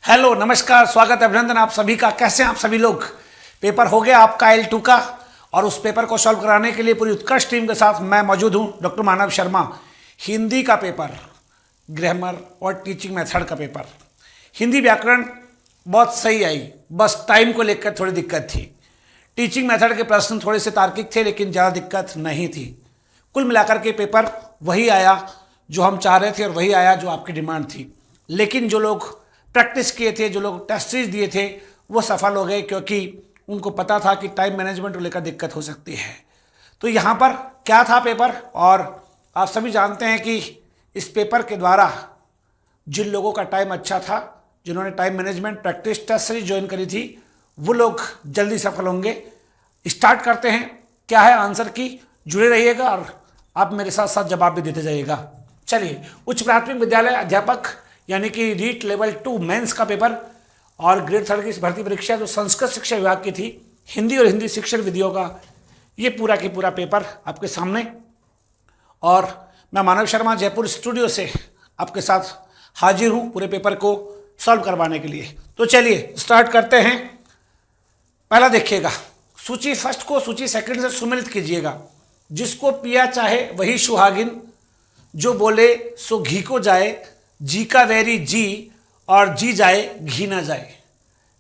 Hello, नमस्कार, स्वागत है, अभिनंदन आप सभी का। कैसे हैं आप सभी लोग? पेपर हो गया आपका L2 का, और उस पेपर को सॉल्व कराने के लिए पूरी उत्कृष्ट टीम के साथ मैं मौजूद हूं। डॉक्टर मानव शर्मा। हिंदी का पेपर, ग्रामर और टीचिंग मेथड का पेपर। हिंदी व्याकरण बहुत सही आई, बस टाइम को लेकर थोड़ी दिक्कत थी। टीचिंग मेथड के प्रश्न थोड़े से तार्किक थे, लेकिन ज़्यादा दिक्कत नहीं थी। कुल मिलाकर के पेपर वही आया जो हम चाह रहे थे और वही आया जो आपकी डिमांड थी। लेकिन जो लोग प्रैक्टिस किए थे, जो लोग टेस्ट सीरीज दिए थे, वो सफल हो गए, क्योंकि उनको पता था कि टाइम मैनेजमेंट को लेकर दिक्कत हो सकती है। तो यहाँ पर क्या था पेपर, और आप सभी जानते हैं कि इस पेपर के द्वारा जिन लोगों का टाइम अच्छा था, जिन्होंने time management practice test series join करी थी, वो लोग जल्दी सफल होंगे। स्टार्ट करते हैं। क्या है आंसर की, जुड़े रहिएगा और आप मेरे साथ साथ जवाब भी देते जाइएगा। चलिए, उच्च प्राथमिक विद्यालय अध्यापक यानी कि रीट लेवल 2 मेंस का पेपर और ग्रेड 3 की भर्ती परीक्षा जो संस्कृत शिक्षा विभाग की थी, हिंदी और हिंदी शिक्षण विधियों का, ये पूरा की पूरा पेपर आपके सामने। और मैं मानव शर्मा जयपुर स्टूडियो से आपके साथ हाजिर हूँ पूरे पेपर को सॉल्व करवाने के लिए। तो चलिए स्टार्ट करते हैं। पहला देखिएगा, सूची फर्स्ट को सूची सेकंड से सुमेलित कीजिएगा। जिसको पिया चाहे वही सुहागिन, जो बोले सो घी को जाए, जी का वैरी जी और जी जाए घी ना जाए।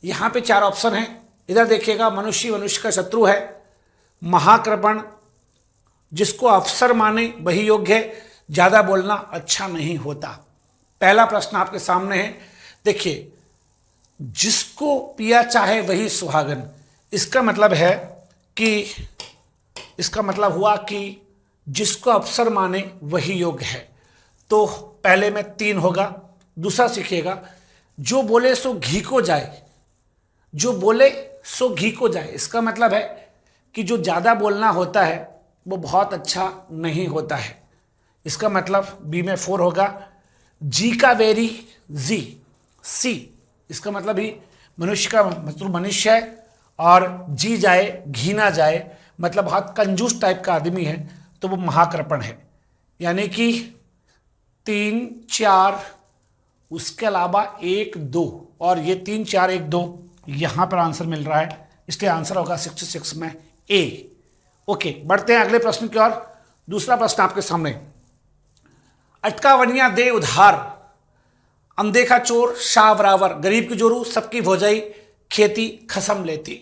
यहाँ पे 4 ऑप्शन हैं। इधर देखिएगा, मनुष्य मनुष्य का शत्रु है, महाकृपण, जिसको अफसर माने वही योग्य है, ज़्यादा बोलना अच्छा नहीं होता। पहला प्रश्न आपके सामने है। देखिए, जिसको पिया चाहे वही सुहागन, इसका मतलब है कि इसका मतलब हुआ कि जिसको अफसर माने वही योग्य है। तो पहले में 3 होगा। दूसरा सीखिएगा, जो बोले सो घी को जाए, जो बोले सो घी को जाए, इसका मतलब है कि जो ज़्यादा बोलना होता है वो बहुत अच्छा नहीं होता है। इसका मतलब बी में 4 होगा। जी का वेरी जी, सी, इसका मतलब ही मनुष्य का मतलब मनुष्य है, और जी जाए घी ना जाए मतलब बहुत कंजूस टाइप का आदमी है, तो वो महाकृपण है। यानी कि 3, 4, उसके अलावा 1, 2, और ये 3, 4, 1, 2 यहाँ पर आंसर मिल रहा है, इसलिए आंसर होगा 66 में ए। ओके, बढ़ते हैं अगले प्रश्न की ओर। दूसरा प्रश्न आपके सामने, अटका वनिया दे उधार, अनदेखा चोर शाह बराबर, गरीब की जोरू सबकी भोजाई, खेती खसम लेती।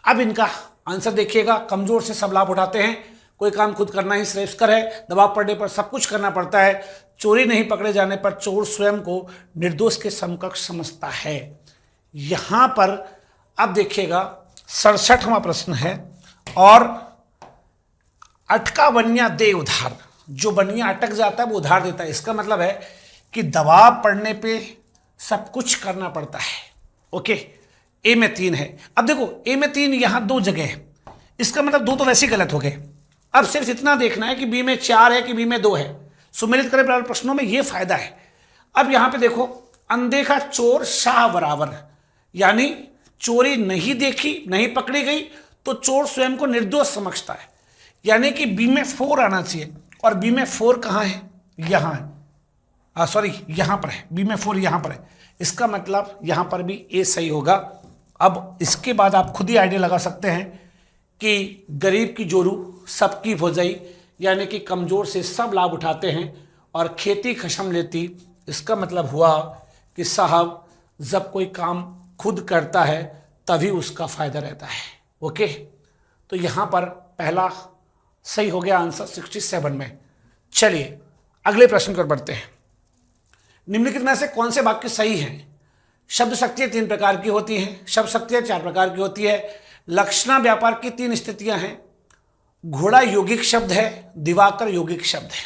अब इनका आंसर देखिएगा। कमजोर से सब लाभ उठाते हैं, कोई काम खुद करना ही श्रेयस्कर है, दबाव पड़ने पर सब कुछ करना पड़ता है, चोरी नहीं पकड़े जाने पर चोर स्वयं को निर्दोष के समकक्ष समझता है। यहां पर अब देखिएगा 67वां प्रश्न है, और अटका बनिया दे उधार, जो बनिया अटक जाता है वो उधार देता है। इसका मतलब है कि दबाव पड़ने पे सब कुछ करना पड़ता है। ओके, ए में 3 है। अब देखो, ए में 3 यहां 2 जगह है, इसका मतलब 2 तो वैसे ही गलत हो गए। अब सिर्फ इतना देखना है कि बी में 4 है कि बी में 2 है। सुमेलित करें प्रारंभ प्रश्नों में, ये फायदा है। अब यहां पे देखो, अनदेखा चोर शाह बराबर, यानी चोरी नहीं देखी, नहीं पकड़ी गई, तो चोर स्वयं को निर्दोष समझता है। यानी कि बी में 4 आना चाहिए, और बी में 4 कहां है? यहां है, सॉरी यहां पर है। बी में 4 यहां पर है, इसका मतलब यहां पर भी ए सही होगा। अब इसके बाद आप खुद ही आइडिया लगा सकते हैं कि गरीब की जोरू सबकी भोजाई, यानी कि कमजोर से सब लाभ उठाते हैं, और खेती खशम लेती, इसका मतलब हुआ कि साहब जब कोई काम खुद करता है तभी उसका फायदा रहता है। ओके, तो यहाँ पर पहला सही हो गया आंसर 67 में। चलिए अगले प्रश्न पर बढ़ते हैं। निम्नलिखित में से कौन से वाक्य सही हैं? शब्द शक्तियाँ 3 प्रकार की होती हैं, शब्द शक्तियाँ 4 प्रकार की होती है, लक्षणा व्यापार की 3 स्थितियां हैं, घोड़ा यौगिक शब्द है, दिवाकर यौगिक शब्द है।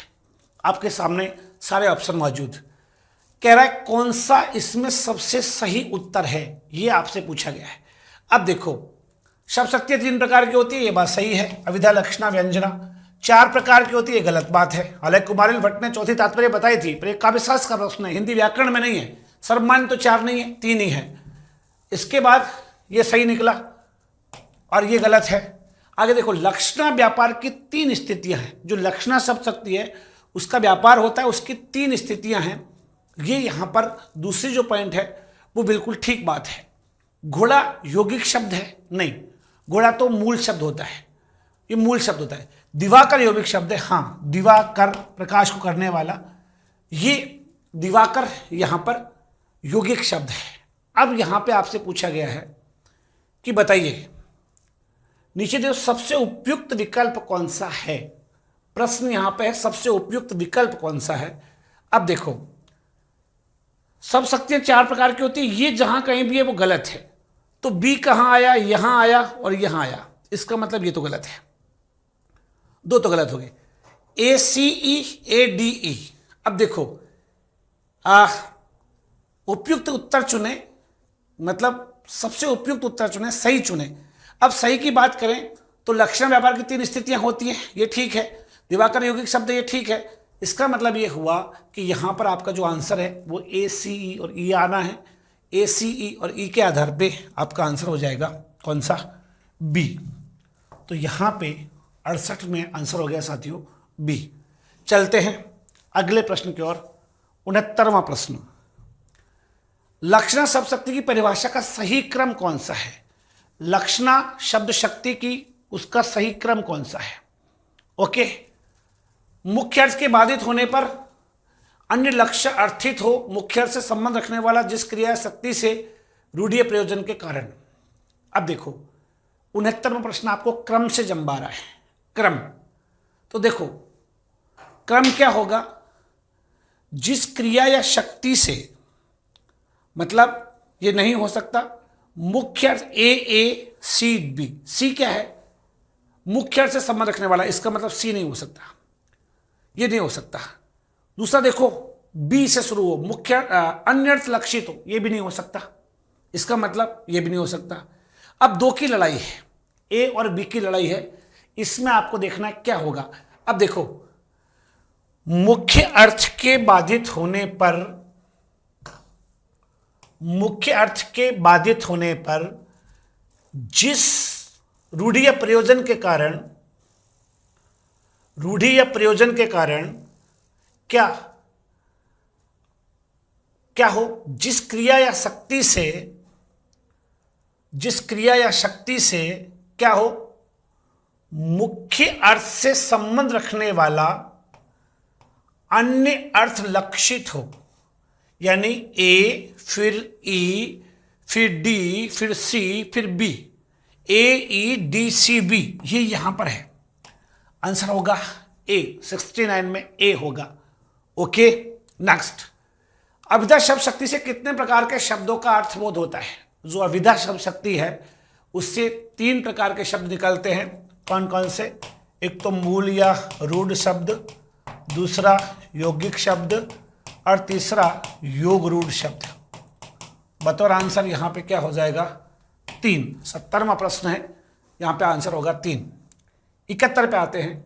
आपके सामने सारे ऑप्शन मौजूद। कह रहा है कौन सा इसमें सबसे सही उत्तर है, ये आपसे पूछा गया है। अब देखो, शब्द शक्तियाँ 3 प्रकार की होती है, ये बात सही है। अविधा लक्षणा व्यंजना 4 प्रकार की होती है, गलत बात है। हालांकि कुमारिल भट्ट ने चौथी तात्पर्य बताई थी, पर एक काव्यशास्त्र का प्रश्न है, हिंदी व्याकरण में नहीं है। सर्वमान्य तो 4 नहीं है, 3 ही है। इसके बाद ये सही निकला और ये गलत है। आगे देखो, लक्षणा व्यापार की 3 स्थितियां हैं। जो लक्षणा शब्द शक्ति है उसका व्यापार होता है, उसकी 3 स्थितियां हैं। ये यहाँ पर दूसरी जो पॉइंट है वो बिल्कुल ठीक बात है। घोड़ा यौगिक शब्द है? नहीं, घोड़ा तो मूल शब्द होता है, ये मूल शब्द होता है। दिवाकर यौगिक शब्द है, हाँ, दिवाकर प्रकाश को करने वाला, ये दिवाकर यहां पर यौगिक शब्द है। अब यहां पे आपसे पूछा गया है कि बताइए नीचे देखो सबसे उपयुक्त विकल्प कौन सा है। प्रश्न यहां पे है सबसे उपयुक्त विकल्प कौन सा है। अब देखो सब शक्तियां 4 प्रकार की होती है, ये जहां कहीं भी है वो गलत है। तो बी कहां आया, यहां आया और यहां आया, इसका मतलब ये तो गलत है, 2 तो गलत हो गए। ए सी ई, ए डी ई। अब देखो उपयुक्त उत्तर चुने, मतलब सबसे उपयुक्त उत्तर चुने, सही चुने। अब सही की बात करें तो लक्षण व्यापार की 3 स्थितियां होती हैं, ये ठीक है। दिवाकर यौगिक शब्द, ये ठीक है। इसका मतलब ये हुआ कि यहां पर आपका जो आंसर है वो ए सी ई और ई आना है। ए सी ई और ई के आधार पे आपका आंसर हो जाएगा कौन सा, बी। तो यहां पे 68 में आंसर हो गया साथियों बी। चलते हैं अगले प्रश्न की ओर। 69वां प्रश्न, लक्षणा शब्द शक्ति की परिभाषा का सही क्रम कौन सा है। लक्षणा शब्द शक्ति की उसका सही क्रम कौन सा है। ओके, मुख्य अर्थ के बाधित होने पर अन्य लक्ष्य अर्थित हो, मुख्य अर्थ से संबंध रखने वाला जिस क्रिया शक्ति से रूढ़ीय प्रयोजन के कारण। अब देखो 69वां प्रश्न आपको क्रम से जंबा रहा है। क्रम तो देखो क्रम क्या होगा, जिस क्रिया या शक्ति से, मतलब ये नहीं हो सकता मुख्य अर्थ ए सी बी। सी क्या है, मुख्य अर्थ से संबंध रखने वाला, इसका मतलब सी नहीं हो सकता, ये नहीं हो सकता। दूसरा देखो बी से शुरू हो, मुख्य अन्य अर्थ लक्षित हो, ये भी नहीं हो सकता, इसका मतलब ये भी नहीं हो सकता। अब 2 की लड़ाई है, ए और बी की लड़ाई है, इसमें आपको देखना क्या होगा। अब देखो मुख्य अर्थ के बाधित होने पर, मुख्य अर्थ के बाधित होने पर जिस रूढ़ीय प्रयोजन के कारण, रूढ़ीय प्रयोजन के कारण क्या क्या हो, जिस क्रिया या शक्ति से, जिस क्रिया या शक्ति से क्या हो, मुख्य अर्थ से संबंध रखने वाला अन्य अर्थ लक्षित हो। यानी ए फिर ई फिर डी फिर सी फिर बी, ए ई डी सी बी, ये यहां पर है। आंसर होगा ए, 69 में ए होगा। ओके, नेक्स्ट, अविधा शब्द शक्ति से कितने प्रकार के शब्दों का अर्थबोध होता है। जो अविधा शब्द शक्ति है उससे 3 प्रकार के शब्द निकलते हैं। कौन कौन से, एक तो मूल या रूढ़ शब्द, दूसरा यौगिक शब्द और तीसरा योग रूढ़ शब्द। बतौर आंसर यहां पे क्या हो जाएगा 3। 70वां प्रश्न है, यहां पे आंसर होगा 3। 71 पे आते हैं।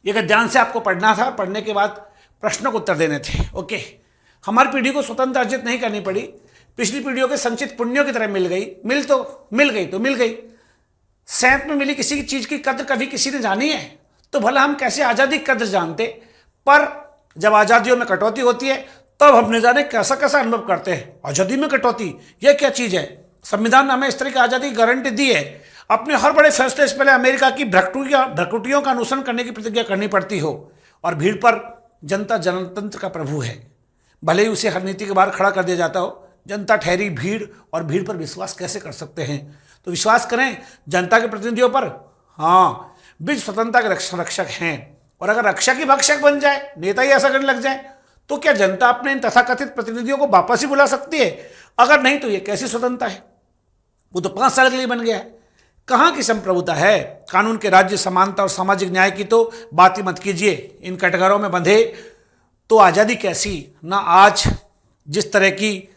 ये अगर ध्यान से आपको पढ़ना था, पढ़ने के बाद प्रश्नों को उत्तर देने थे। ओके, हमारी पीढ़ी को स्वतंत्र अर्जित नहीं करनी पड़ी, पिछली पीढ़ियों के संचित पुण्यों की तरह मिल गई। मिल गई। सैंत में मिली किसी की चीज की कद्र कभी किसी ने जानी है, तो भला हम कैसे आजादी की कद्र जानते। पर जब आजादियों में कटौती होती है तब हम न जाने कैसा कैसा अनुभव करते हैं। आजादी में कटौती, यह क्या चीज है। संविधान ने हमें इस तरह की आजादी की गारंटी दी है। अपने हर बड़े फैसले से पहले अमेरिका की भ्रकुटियों का अनुसरण करने की प्रतिज्ञा करनी पड़ती हो। और भीड़ पर जनता जनतंत्र का प्रभु है, भले ही उसे हर नीति के बाहर खड़ा कर दिया जाता हो। जनता ठहरी भीड़, और भीड़ पर विश्वास कैसे कर सकते हैं। तो विश्वास करें जनता के प्रतिनिधियों पर। हाँ, बीज स्वतंत्रता के रक्षक हैं, और अगर रक्षक ही भक्षक बन जाए, नेता ही ऐसा करने लग जाए, तो क्या जनता अपने इन तथाकथित प्रतिनिधियों को वापस ही बुला सकती है। अगर नहीं तो ये कैसी स्वतंत्रता है। वो तो 5 साल के लिए बन गया है। कहाँ की संप्रभुता है। कानून के राज्य, समानता और सामाजिक न्याय की तो बात ही मत कीजिए। इन कटघरों में बंधे तो आज़ादी कैसी ना। आज जिस तरह की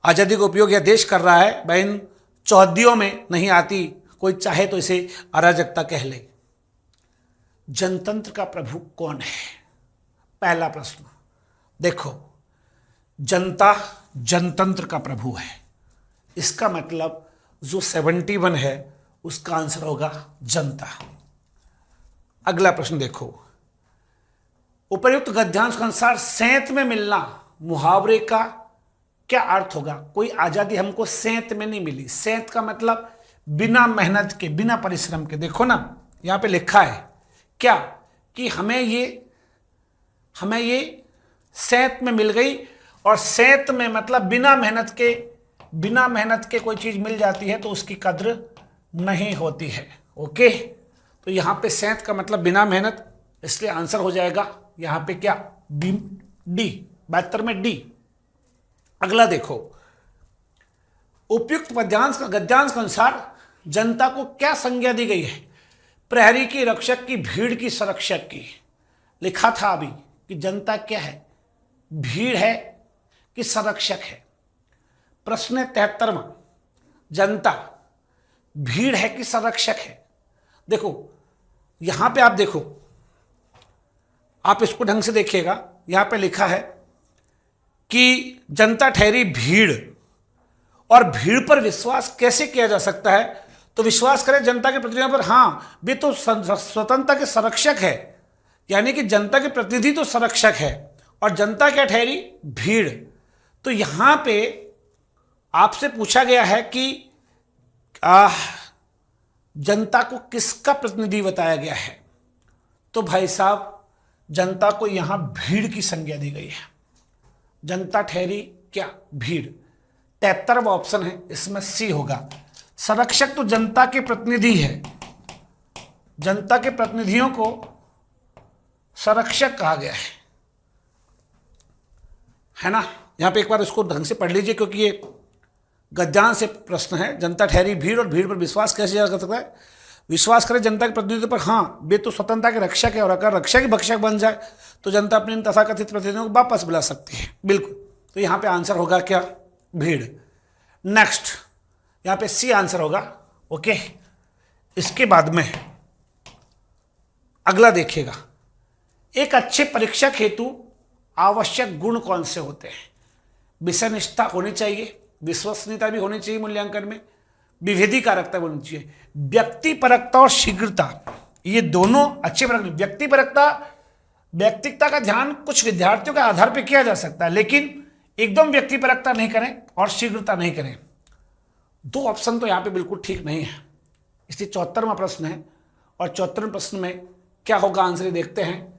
आज़ादी का उपयोग यह देश कर रहा है, वह इन चौहद्दियों में नहीं आती। कोई चाहे तो इसे अराजकता कह ले। जनतंत्र का प्रभु कौन है। पहला प्रश्न देखो, जनता जनतंत्र का प्रभु है। इसका मतलब जो 71 है उसका आंसर होगा जनता। अगला प्रश्न देखो, उपर्युक्त गद्यांश के अनुसार सेंत में मिलना मुहावरे का क्या अर्थ होगा? कोई आजादी हमको सेंत में नहीं मिली। सेंत का मतलब बिना मेहनत के, बिना परिश्रम के। देखो ना यहां पे लिखा है क्या कि हमें ये सेंत में मिल गई, और सेंत में मतलब बिना मेहनत के कोई चीज मिल जाती है तो उसकी कद्र नहीं होती है। ओके, तो यहां पे सेंत का मतलब बिना मेहनत, इसलिए आंसर हो जाएगा यहां पे क्या? डी। 72 में डी। अगला देखो, उपयुक्त गद्यांश के अनुसार जनता को क्या संज्ञा दी गई है? प्रहरी की, रक्षक की, भीड़ की, संरक्षक की। लिखा था अभी कि जनता क्या है? भीड़ है कि संरक्षक है? प्रश्न 73वां, जनता भीड़ है कि संरक्षक है? देखो यहां पे आप देखो, आप इसको ढंग से देखिएगा। यहां पे लिखा है कि जनता ठहरी भीड़, और भीड़ पर विश्वास कैसे किया जा सकता है? तो विश्वास करें जनता के प्रतिनिधियों पर। हाँ, वे तो स्वतंत्रता के संरक्षक है, यानी कि जनता के प्रतिनिधि तो संरक्षक है, और जनता क्या ठहरी? भीड़। तो यहां पे आपसे पूछा गया है कि जनता को किसका प्रतिनिधि बताया गया है? तो भाई साहब जनता को यहां भीड़ की संज्ञा दी गई है। जनता ठहरी क्या? भीड़। 73वां ऑप्शन है, इसमें सी होगा। संरक्षक तो जनता के प्रतिनिधि है, जनता के प्रतिनिधियों को संरक्षक कहा गया है ना? यहां पे एक बार इसको ढंग से पढ़ लीजिए, क्योंकि ये गद्यांश से प्रश्न है। जनता ठहरी भीड़, और भीड़ पर विश्वास कैसे किया जा सकता है? विश्वास करें जनता के प्रतिनिधित्व पर। हाँ, वे तो स्वतंत्रता के रक्षक है, और अगर रक्षक ही भक्षक बन जाए तो जनता अपने इन तथाकथित प्रतिनिधियों को वापस बुला सकती है। बिल्कुल, तो यहां पे आंसर होगा क्या? भीड़। नेक्स्ट, यहां पे सी आंसर होगा। ओके, इसके बाद में अगला देखिएगा, एक अच्छे परीक्षक हेतु आवश्यक गुण कौन से होते हैं? विषय निष्ठा होनी चाहिए, विश्वसनीयता भी होनी चाहिए मूल्यांकन में, विभेदी कारकता होनी चाहिए, व्यक्तिपरकता और शीघ्रता। ये दोनों अच्छे परक। व्यक्तिगता का ध्यान कुछ विद्यार्थियों के आधार पर किया जा सकता है, लेकिन एकदम व्यक्तिपरकता नहीं करें और शीघ्रता नहीं करें। दो ऑप्शन तो यहां पे बिल्कुल ठीक नहीं है। इसलिए 74वां प्रश्न है, और 74वें प्रश्न में क्या होगा आंसर देखते हैं।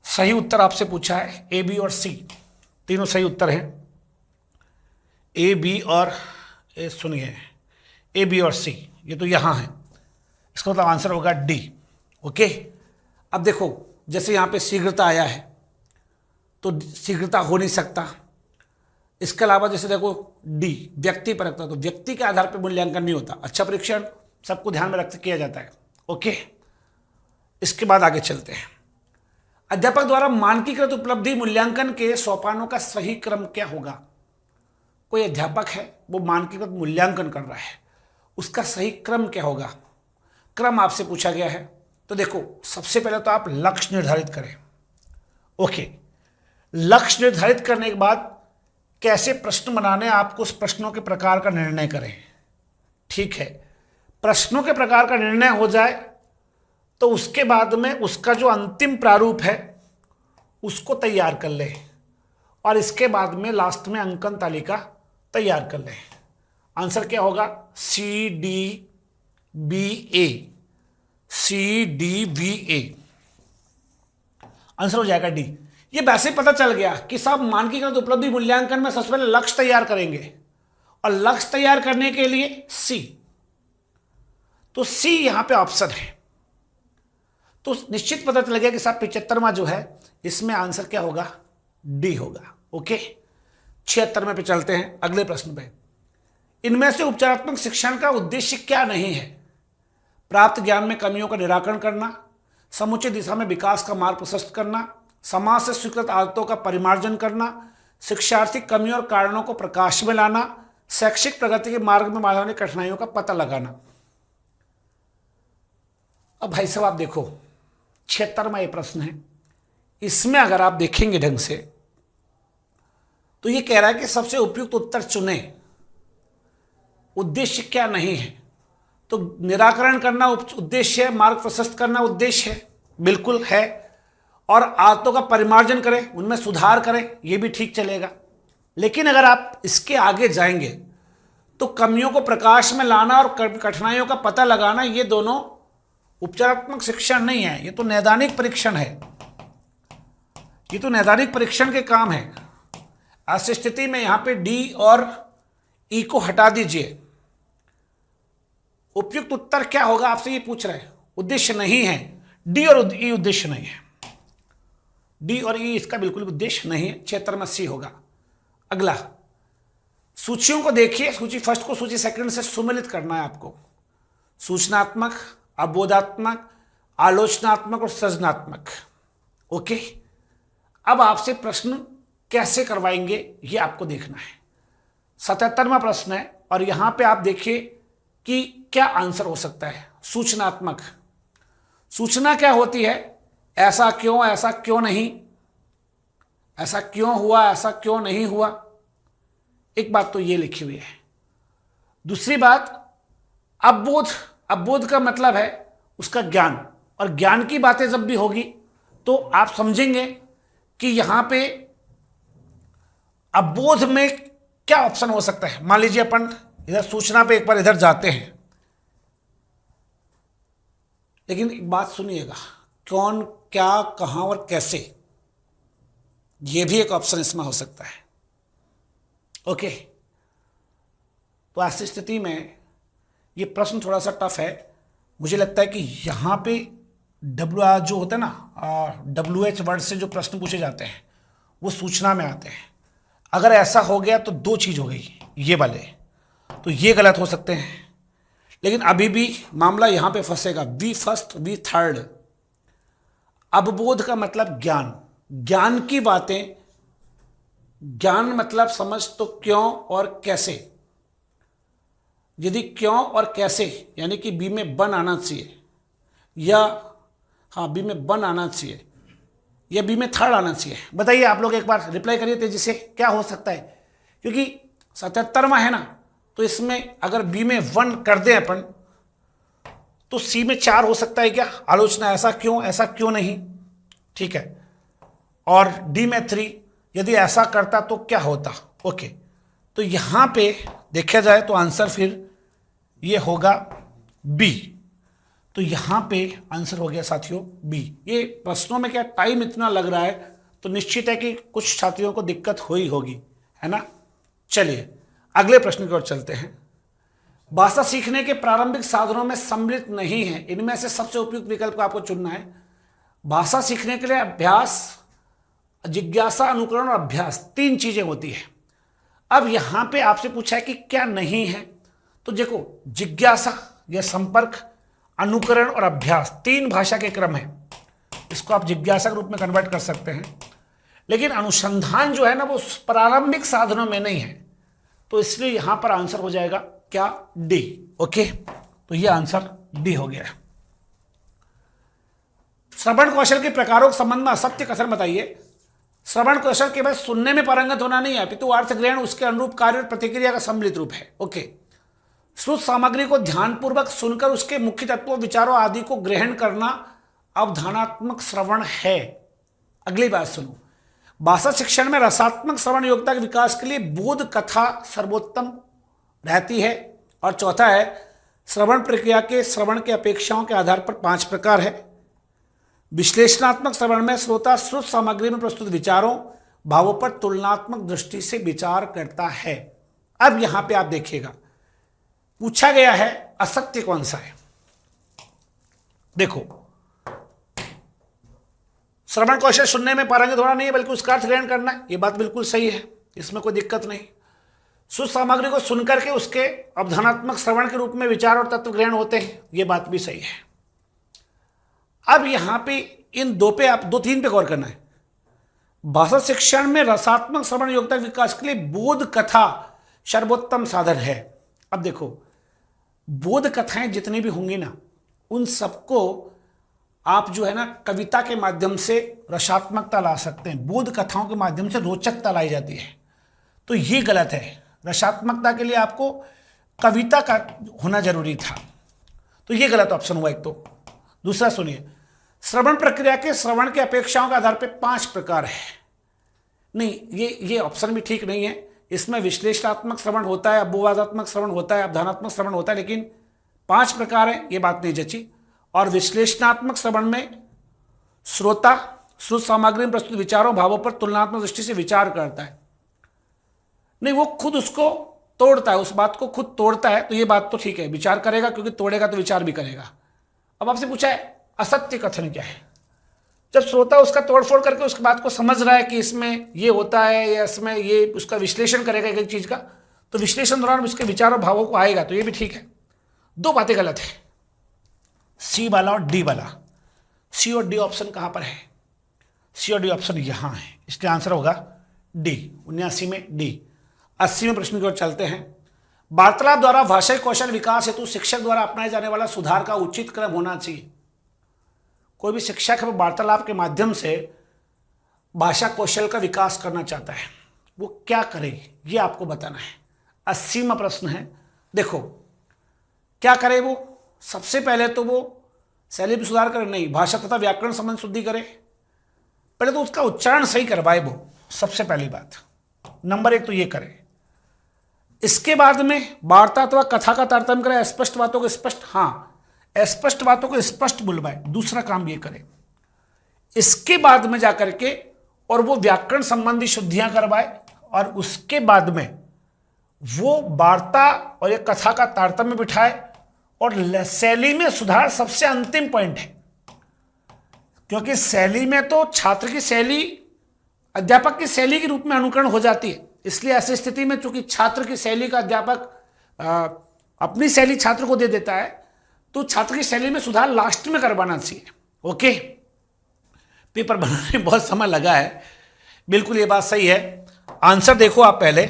सही उत्तर आपसे पूछा है ए, बी और सी, तीनों सही उत्तर हैं। ए, बी और ए, सुनिए, ए, बी और सी, ये तो यहां है, इसका मतलब आंसर होगा डी। ओके, अब देखो जैसे यहां पे शीघ्रता आया है तो शीघ्रता हो नहीं सकता। इसके अलावा जैसे देखो डी, व्यक्ति परकता, तो व्यक्ति के आधार पर मूल्यांकन नहीं होता। अच्छा परीक्षण सबको ध्यान में रख किया जाता है। ओके, इसके बाद आगे चलते हैं। अध्यापक द्वारा मानकीकृत उपलब्धि मूल्यांकन के सोपानों का सही क्रम क्या होगा? कोई अध्यापक है, वो मानकीकृत मूल्यांकन कर रहा है, उसका सही क्रम क्या होगा? क्रम आपसे पूछा गया है। तो देखो सबसे पहले तो आप लक्ष्य निर्धारित करें। ओके, लक्ष्य निर्धारित करने के बाद कैसे प्रश्न बनाने, आपको उस प्रश्नों के प्रकार का निर्णय करें। ठीक है, प्रश्नों के प्रकार का निर्णय हो जाए तो उसके बाद में उसका जो अंतिम प्रारूप है उसको तैयार कर ले, और इसके बाद में लास्ट में अंकन तालिका तैयार कर ले। आंसर क्या होगा? C D B A, C D B A answer हो जाएगा डी। ये वैसे पता चल गया कि साहब मानकीकृत उपलब्धि मूल्यांकन में सबसे पहले लक्ष्य तैयार करेंगे, और लक्ष्य तैयार करने के लिए सी, तो सी यहां पे ऑप्शन है। तो निश्चित पता चल गया कि साहब 75वां जो है इसमें आंसर क्या होगा? डी होगा। ओके, 76वें पे चलते हैं, अगले प्रश्न पे। इनमें से उपचारात्मक शिक्षण का उद्देश्य क्या नहीं है? प्राप्त ज्ञान में कमियों का निराकरण करना, समुचित दिशा में विकास का मार्ग प्रशस्त करना, समाज से स्वीकृत आदतों का परिमार्जन करना, शिक्षार्थी कमियों और कारणों को प्रकाश में लाना, शैक्षिक प्रगति के मार्ग में बाधा आने कठिनाइयों का पता लगाना। अब भाई साहब आप देखो 76वां ये प्रश्न है, इसमें अगर आप देखेंगे ढंग से तो ये कह रहा है कि सबसे उपयुक्त उत्तर चुने, उद्देश्य क्या नहीं है? तो निराकरण करना उद्देश्य है, मार्ग प्रशस्त करना उद्देश्य है, बिल्कुल है, और आदतों का परिमार्जन करें, उनमें सुधार करें, ये भी ठीक चलेगा। लेकिन अगर आप इसके आगे जाएंगे तो कमियों को प्रकाश में लाना और कठिनाइयों का पता लगाना, ये दोनों उपचारात्मक शिक्षण नहीं है, ये तो नैदानिक परीक्षण है, ये तो नैदानिक परीक्षण के काम है। ऐसी स्थिति में यहां पे डी और ई को हटा दीजिए। उपयुक्त उत्तर क्या होगा आपसे ये पूछ रहे हैं, उद्देश्य नहीं है। डी और ई उद्देश्य नहीं है, डी और ई इसका बिल्कुल उद्देश्य नहीं है। क्षेत्र में सी होगा। अगला, सूचियों को देखिए, सूची फर्स्ट को सूची सेकंड से सुमेलित करना है आपको। सूचनात्मक, अवबोधात्मक, आलोचनात्मक और सृजनात्मक। ओके, अब आपसे प्रश्न कैसे करवाएंगे ये आपको देखना है। 77वां प्रश्न है और यहां पे आप देखिए कि क्या आंसर हो सकता है। सूचनात्मक, सूचना क्या होती है? ऐसा क्यों, ऐसा क्यों नहीं, ऐसा क्यों हुआ, ऐसा क्यों नहीं हुआ। एक बात तो ये लिखी हुई है। दूसरी बात, अवबोध, अवबोध का मतलब है उसका ज्ञान, और ज्ञान की बातें जब भी होगी तो आप समझेंगे कि यहां पे अवबोध में क्या ऑप्शन हो सकता है। मान लीजिए अपन इधर सूचना पे एक बार इधर जाते हैं, लेकिन एक बात सुनिएगा, कौन, क्या, कहां और कैसे, यह भी एक ऑप्शन इसमें हो सकता है। ओके, तो ऐसी स्थिति में ये प्रश्न थोड़ा सा टफ है। मुझे लगता है कि यहां पे जो होता है ना, WH वर्ड से जो प्रश्न पूछे जाते हैं वो सूचना में आते हैं। अगर ऐसा हो गया तो दो चीज हो गई, ये वाले तो ये गलत हो सकते हैं, लेकिन अभी भी मामला यहां पे फंसेगा। B first, B third. अवबोध का मतलब ज्ञान, ज्ञान की बातें, ज्ञान मतलब समझ तो क्यों और कैसे। यदि क्यों और कैसे यानी कि बी में बन आना चाहिए, या हाँ बी में बन आना चाहिए, या बी में थर्ड आना चाहिए। बताइए आप लोग, एक बार रिप्लाई करिए तेजी से, क्या हो सकता है। क्योंकि 77वां है ना, तो इसमें अगर बी में 1 कर दें अपन तो सी में 4 हो सकता है क्या? आलोचना, ऐसा क्यों, ऐसा क्यों नहीं, ठीक है। और डी में 3, यदि ऐसा करता तो क्या होता। ओके, तो यहां पे देखा जाए तो आंसर फिर ये होगा बी। तो यहां पे आंसर हो गया साथियों बी। ये प्रश्नों में क्या टाइम इतना लग रहा है तो निश्चित है कि कुछ छात्रियों को दिक्कत हो ही होगी, है ना। चलिए अगले प्रश्न की ओर चलते हैं। भाषा सीखने के प्रारंभिक साधनों में सम्मिलित नहीं है, इनमें से सबसे उपयुक्त विकल्प को आपको चुनना है। भाषा सीखने के लिए अभ्यास, जिज्ञासा, अनुकरण और अभ्यास, 3 चीजें होती है। अब यहां पे आपसे पूछा है कि क्या नहीं है, तो देखो जिज्ञासा या संपर्क, अनुकरण और अभ्यास 3 भाषा के क्रम है। इसको आप जिज्ञासा के रूप में कन्वर्ट कर सकते हैं, लेकिन अनुसंधान जो है ना वो प्रारंभिक साधनों में नहीं है, तो इसलिए यहां पर आंसर हो जाएगा क्या? डी। ओके, तो ये आंसर डी हो गया। श्रवण कौशल के प्रकारों के संबंध में असत्य कथन बताइए। श्रवण कौशल केवल सुनने में पारंगत होना नहीं है, अपितु अर्थ ग्रहण, उसके अनुरूप कार्य और प्रतिक्रिया का सम्मिलित रूप है। ओके, श्रुत सामग्री को ध्यानपूर्वक सुनकर उसके मुख्य तत्वों, विचारों आदि को ग्रहण करना अवधानात्मक श्रवण है। अगली बात सुनो, भाषा शिक्षण में रसात्मक श्रवण योग्यता के विकास के लिए बोध कथा सर्वोत्तम रहती है। और चौथा है, श्रवण प्रक्रिया के श्रवण के अपेक्षाओं के आधार पर 5 प्रकार है। विश्लेषणात्मक श्रवण में श्रोता श्रुत सामग्री में प्रस्तुत विचारों, भावों पर तुलनात्मक दृष्टि से विचार करता है। अब यहां पे आप देखिएगा पूछा गया है असत्य कौन सा है। देखो, श्रवण कौशल सुनने में पारंगत होना नहीं है बल्कि उसका अर्थ ग्रहण करना है, ये बात बिल्कुल सही है, इसमें कोई दिक्कत नहीं। श्रुत सामग्री को सुनकर के उसके अवधानात्मक श्रवण के रूप में विचार और तत्व ग्रहण होते हैं, ये बात भी सही है। अब यहां पे इन 2 पे आप 2-3 पे गौर करना है। भाषा शिक्षण में रसात्मक श्रवण योग्यता विकास के लिए बोध कथा सर्वोत्तम साधन है। अब देखो, बोध कथाएं जितनी भी होंगी ना, उन सबको आप जो है ना कविता के माध्यम से रसात्मकता ला सकते हैं, बोध कथाओं के माध्यम से रोचकता लाई जाती है, तो ये गलत है। रसात्मकता के लिए आपको कविता का होना जरूरी था, तो ये गलत ऑप्शन हुआ एक तो। दूसरा सुनिए, श्रवण प्रक्रिया के श्रवण के अपेक्षाओं के आधार पर 5 प्रकार है। नहीं, ये ऑप्शन भी ठीक नहीं है। इसमें विश्लेषणात्मक श्रवण होता है, अपवादात्मक श्रवण होता है, अवधानात्मक श्रवण होता है, लेकिन 5 प्रकार है, ये बात नहीं जची। और विश्लेषणात्मक श्रवण में श्रोता श्रुत सामग्री में प्रस्तुत विचारों भावों पर तुलनात्मक दृष्टि से विचार करता है। नहीं, वो खुद उसको तोड़ता है, उस बात को खुद तोड़ता है, तो ये बात तो ठीक है, विचार करेगा, क्योंकि तोड़ेगा तो विचार भी करेगा। अब आपसे पूछा है असत्य कथन क्या है। जब श्रोता उसका तोड़फोड़ करके उस बात को समझ रहा है कि इसमें ये होता है या इसमें ये, उसका विश्लेषण करेगा एक चीज का, तो विश्लेषण दौरान उसके विचारों भावों को आएगा, तो ये भी ठीक है। 2 बातें गलत है, सी वाला और डी वाला। सी और डी ऑप्शन कहां पर है? सी और डी ऑप्शन यहां है, इसलिए आंसर होगा डी। 79 में डी। 80 में प्रश्न की ओर चलते हैं। वार्तालाप द्वारा भाषाई कौशल विकास हेतु शिक्षक द्वारा अपनाए जाने वाला सुधार का उचित क्रम होना चाहिए। कोई भी शिक्षक वार्तालाप के माध्यम से भाषा कौशल का विकास करना चाहता है, वो क्या करे ये आपको बताना है। 80वां प्रश्न है, देखो क्या करे वो। सबसे पहले तो वो शैली में सुधार करे, नहीं, भाषा तथा व्याकरण संबंध शुद्धि करे। पहले तो उसका उच्चारण सही करवाए वो, सबसे पहली बात, नंबर 1 तो ये करे। इसके बाद में वार्ता अथवा कथा का तारतम्य करे, स्पष्ट बातों को स्पष्ट, हाँ, स्पष्ट बातों को स्पष्ट बुलवाए, दूसरा काम ये करे। इसके बाद में जाकर के और वो व्याकरण संबंधी शुद्धियां करवाए, और उसके बाद में वो वार्ता और ये कथा का तारतम्य बिठाए, और शैली में सुधार सबसे अंतिम पॉइंट है, क्योंकि शैली में तो छात्र की शैली अध्यापक की शैली के रूप में अनुकरण हो जाती है। इसलिए ऐसी स्थिति में चूंकि छात्र की शैली का अध्यापक अपनी शैली छात्र को दे देता है, तो छात्र की शैली में सुधार लास्ट में करवाना चाहिए। ओके, पेपर बनाने में बहुत समय लगा है, बिल्कुल ये बात सही है। आंसर देखो आप पहले,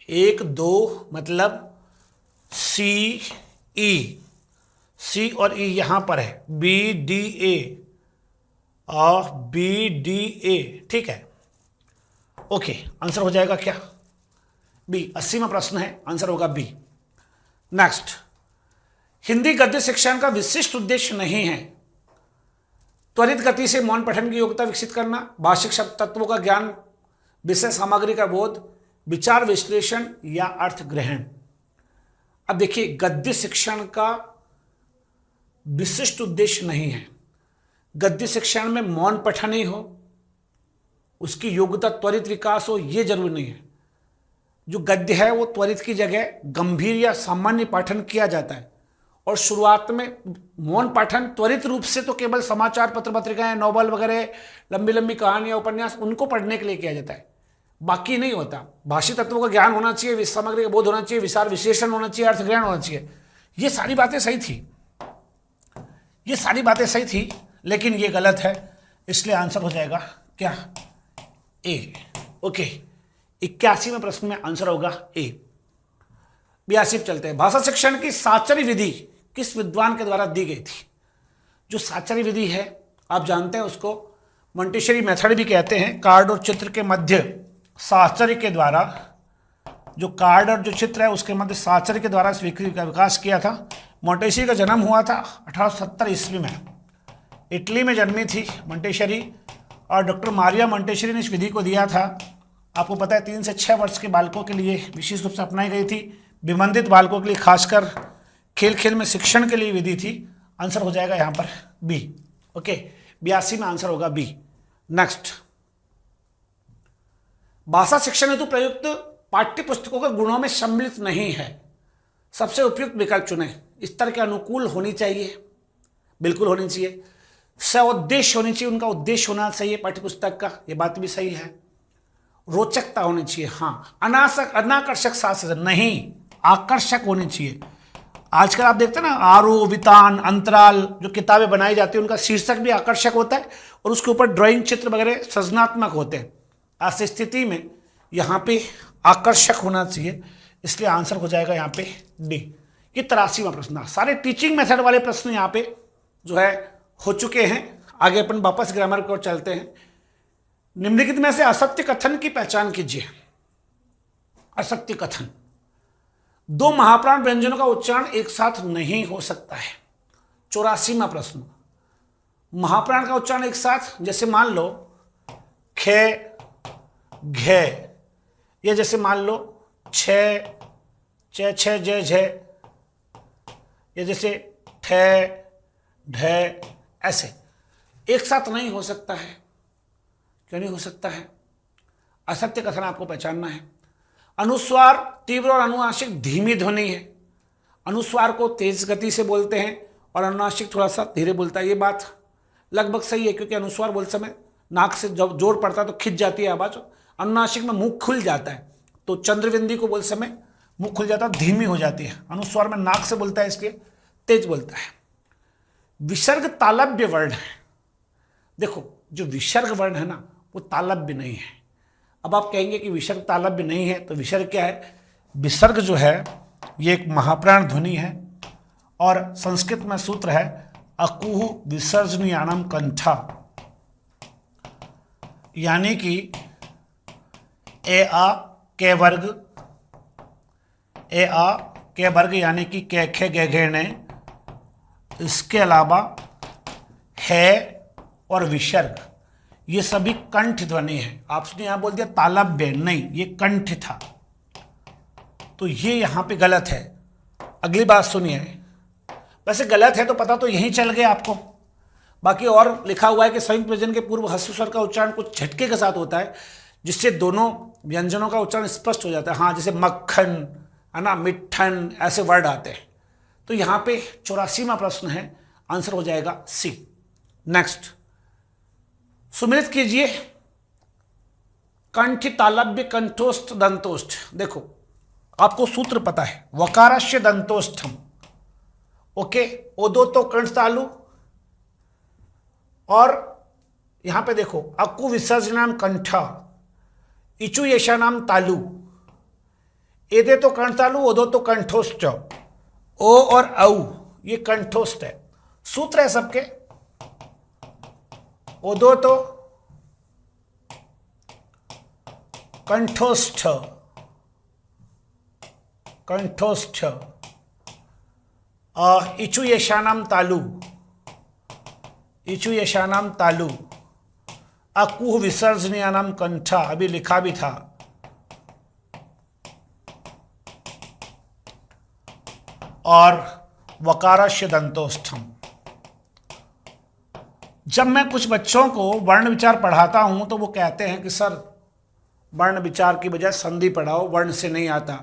1 2 मतलब सी ई, सी और ई यहां पर है, बी डी ए और बी डी ए, ठीक है। ओके, आंसर हो जाएगा क्या? बी। 80वां प्रश्न है, आंसर होगा बी। नेक्स्ट, हिंदी गद्य शिक्षण का विशिष्ट उद्देश्य नहीं है त्वरित गति से मौन पठन की योग्यता विकसित करना, भाषिक शब्द तत्वों का ज्ञान, विषय सामग्री का बोध, विचार विश्लेषण या अर्थ ग्रहण। अब देखिए, गद्य शिक्षण का विशिष्ट उद्देश्य नहीं है। गद्य शिक्षण में मौन पठन ही हो, उसकी योग्यता त्वरित विकास हो, यह जरूरी नहीं है। जो गद्य है वो त्वरित की जगह गंभीर या सामान्य पाठन किया जाता है, और शुरुआत में मौन पाठन त्वरित रूप से तो केवल समाचार पत्र पत्रिकाएं, नॉवल वगैरह, लंबी लंबी कहानियां, उपन्यास, उनको पढ़ने के लिए किया जाता है, बाकी नहीं होता। भाषिक तत्वों का ज्ञान होना चाहिए, सामग्री का बोध होना चाहिए, विचार विश्लेषण होना चाहिए, अर्थ ग्रहण होना चाहिए। ये सारी बातें सही थी, ये सारी बातें सही थी, लेकिन ये गलत है, इसलिए आंसर हो जाएगा क्या? ए। ओके, 81वें प्रश्न में आंसर होगा ए। 82 चलते हैं। भाषा शिक्षण की साचरी विधि किस विद्वान के द्वारा दी गई थी? जो साचरी विधि है आप जानते हैं, उसको मोंटेसरी मेथड भी कहते हैं। कार्ड और चित्र के मध्य साचरी के द्वारा, जो कार्ड और जो चित्र है उसके मध्य साचरी के द्वारा इस विधि का विकास किया था। मोंटेसरी का जन्म हुआ था 1870 ईस्वी में, इटली में जन्मी थी मोंटेसरी, और डॉक्टर मारिया मोंटेसरी ने इस विधि को दिया था। आपको पता है 3 से 6 वर्ष के बालकों के लिए विशेष रूप से अपनाई गई थी, विबंधित बालकों के लिए, खासकर खेल खेल में शिक्षण के लिए विधि थी। आंसर हो जाएगा यहाँ पर बी। ओके, 82 में आंसर होगा बी। नेक्स्ट, भाषा शिक्षण हेतु प्रयुक्त पाठ्य पुस्तकों के गुणों में सम्मिलित नहीं है, सबसे उपयुक्त विकल्प चुने। स्तर के अनुकूल होनी चाहिए, बिल्कुल होनी चाहिए। सउद्देश्य होनी चाहिए, उनका उद्देश्य होना चाहिए पाठ्य पुस्तक का, ये बात भी सही है। रोचकता होनी चाहिए, हाँ। अनाकर्षक शास्त्र नहीं, आकर्षक होनी चाहिए। आजकल आप देखते हैं ना, आरोवितान, अंतराल, जो किताबें बनाई जाती है उनका शीर्षक भी आकर्षक होता है, और उसके ऊपर ड्राइंग, चित्र वगैरह सृजनात्मक होते हैं। ऐसी स्थिति में यहाँ पे आकर्षक होना चाहिए, इसलिए आंसर हो जाएगा यहाँ पे डी। ये 83वां प्रश्न। सारे टीचिंग मेथड वाले प्रश्न यहाँ पे जो है हो चुके हैं। आगे अपन वापस ग्रामर की ओर चलते हैं। निम्नलिखित में से असत्य कथन की पहचान कीजिए। असत्य कथन, 2 महाप्राण व्यंजनों का उच्चारण एक साथ नहीं हो सकता है। 84वां प्रश्न, महाप्राण का उच्चारण एक साथ, जैसे मान लो खे घे। ये जैसे मान लो छे चे छे जे झे, ये जैसे ठे ढे, ऐसे एक साथ नहीं हो सकता है। क्यों नहीं हो सकता है? असत्य कथन आपको पहचानना है। अनुस्वार तीव्र और अनुनासिक धीमी ध्वनि है। अनुस्वार को तेज गति से बोलते हैं और अनुनासिक थोड़ा सा धीरे बोलता है। ये बात लगभग सही है, क्योंकि अनुस्वार बोलते समय नाक से जब जोर पड़ता है तो खिंच जाती है आवाज। अनुनासिक में मुंह खुल जाता है, तो चंद्रबिंदी को बोलते समय मुंह खुल जाता है, धीमी हो जाती है। अनुस्वार में नाक से बोलता है, इसलिए तेज बोलता है। विसर्ग तालव्य वर्ण है। देखो, जो विसर्ग वर्ण है ना, वो तालव्य नहीं है। अब आप कहेंगे कि विसर्ग तालव्य नहीं है, तो विसर्ग क्या है? विसर्ग जो है ये एक महाप्राण ध्वनि है, और संस्कृत में सूत्र है अकुह विसर्जनीयानम कंठा, यानी कि ए आ के वर्ग, ए आ के वर्ग यानी कि के खे गे घे ने, इसके अलावा है और विसर्ग, ये सभी कंठ ध्वनि है। आपने यहां बोल दिया तालव्य, नहीं, ये कंठ था, तो ये यहां पे गलत है। अगली बात सुनिए, वैसे गलत है तो पता तो यहीं चल गया आपको। बाकी और लिखा हुआ है कि संयुक्त व्यंजन के पूर्व ह्रस्व स्वर का उच्चारण कुछ झटके के साथ होता है, जिससे दोनों व्यंजनों का उच्चारण स्पष्ट हो जाता है। हाँ, जैसे मक्खन है ना, मिट्ठन, ऐसे वर्ड आते हैं। तो यहाँ पे 84वां प्रश्न है, आंसर हो जाएगा सी। नेक्स्ट, सुमिलित कीजिए कंठ तालव्य कंठोष्ठ दंतोष्ठ। देखो, आपको सूत्र पता है, वकारस्य दंतोष्ठम। ओके, ओदो तो कंठ तालु, और यहां पे देखो अकु विसर्जनाम कंठा, इचु येषा नाम तालु, एदे तो कंठ तालु, ओदो तो कंठोष्ठ। ओ और औ ये कंठोष्ठ है। सूत्र है सबके, ओदो तो कंठोष्ठ, कंठोष्ठ, इचु येषानाम तालु, इचु येषानाम तालु, अकुह विसर्जनीयानाम कंठा, अभी लिखा भी था। और वकारस्य दंतोष्ठम। जब मैं कुछ बच्चों को वर्ण विचार पढ़ाता हूं तो वो कहते हैं कि सर वर्ण विचार की बजाय संधि पढ़ाओ, वर्ण से नहीं आता।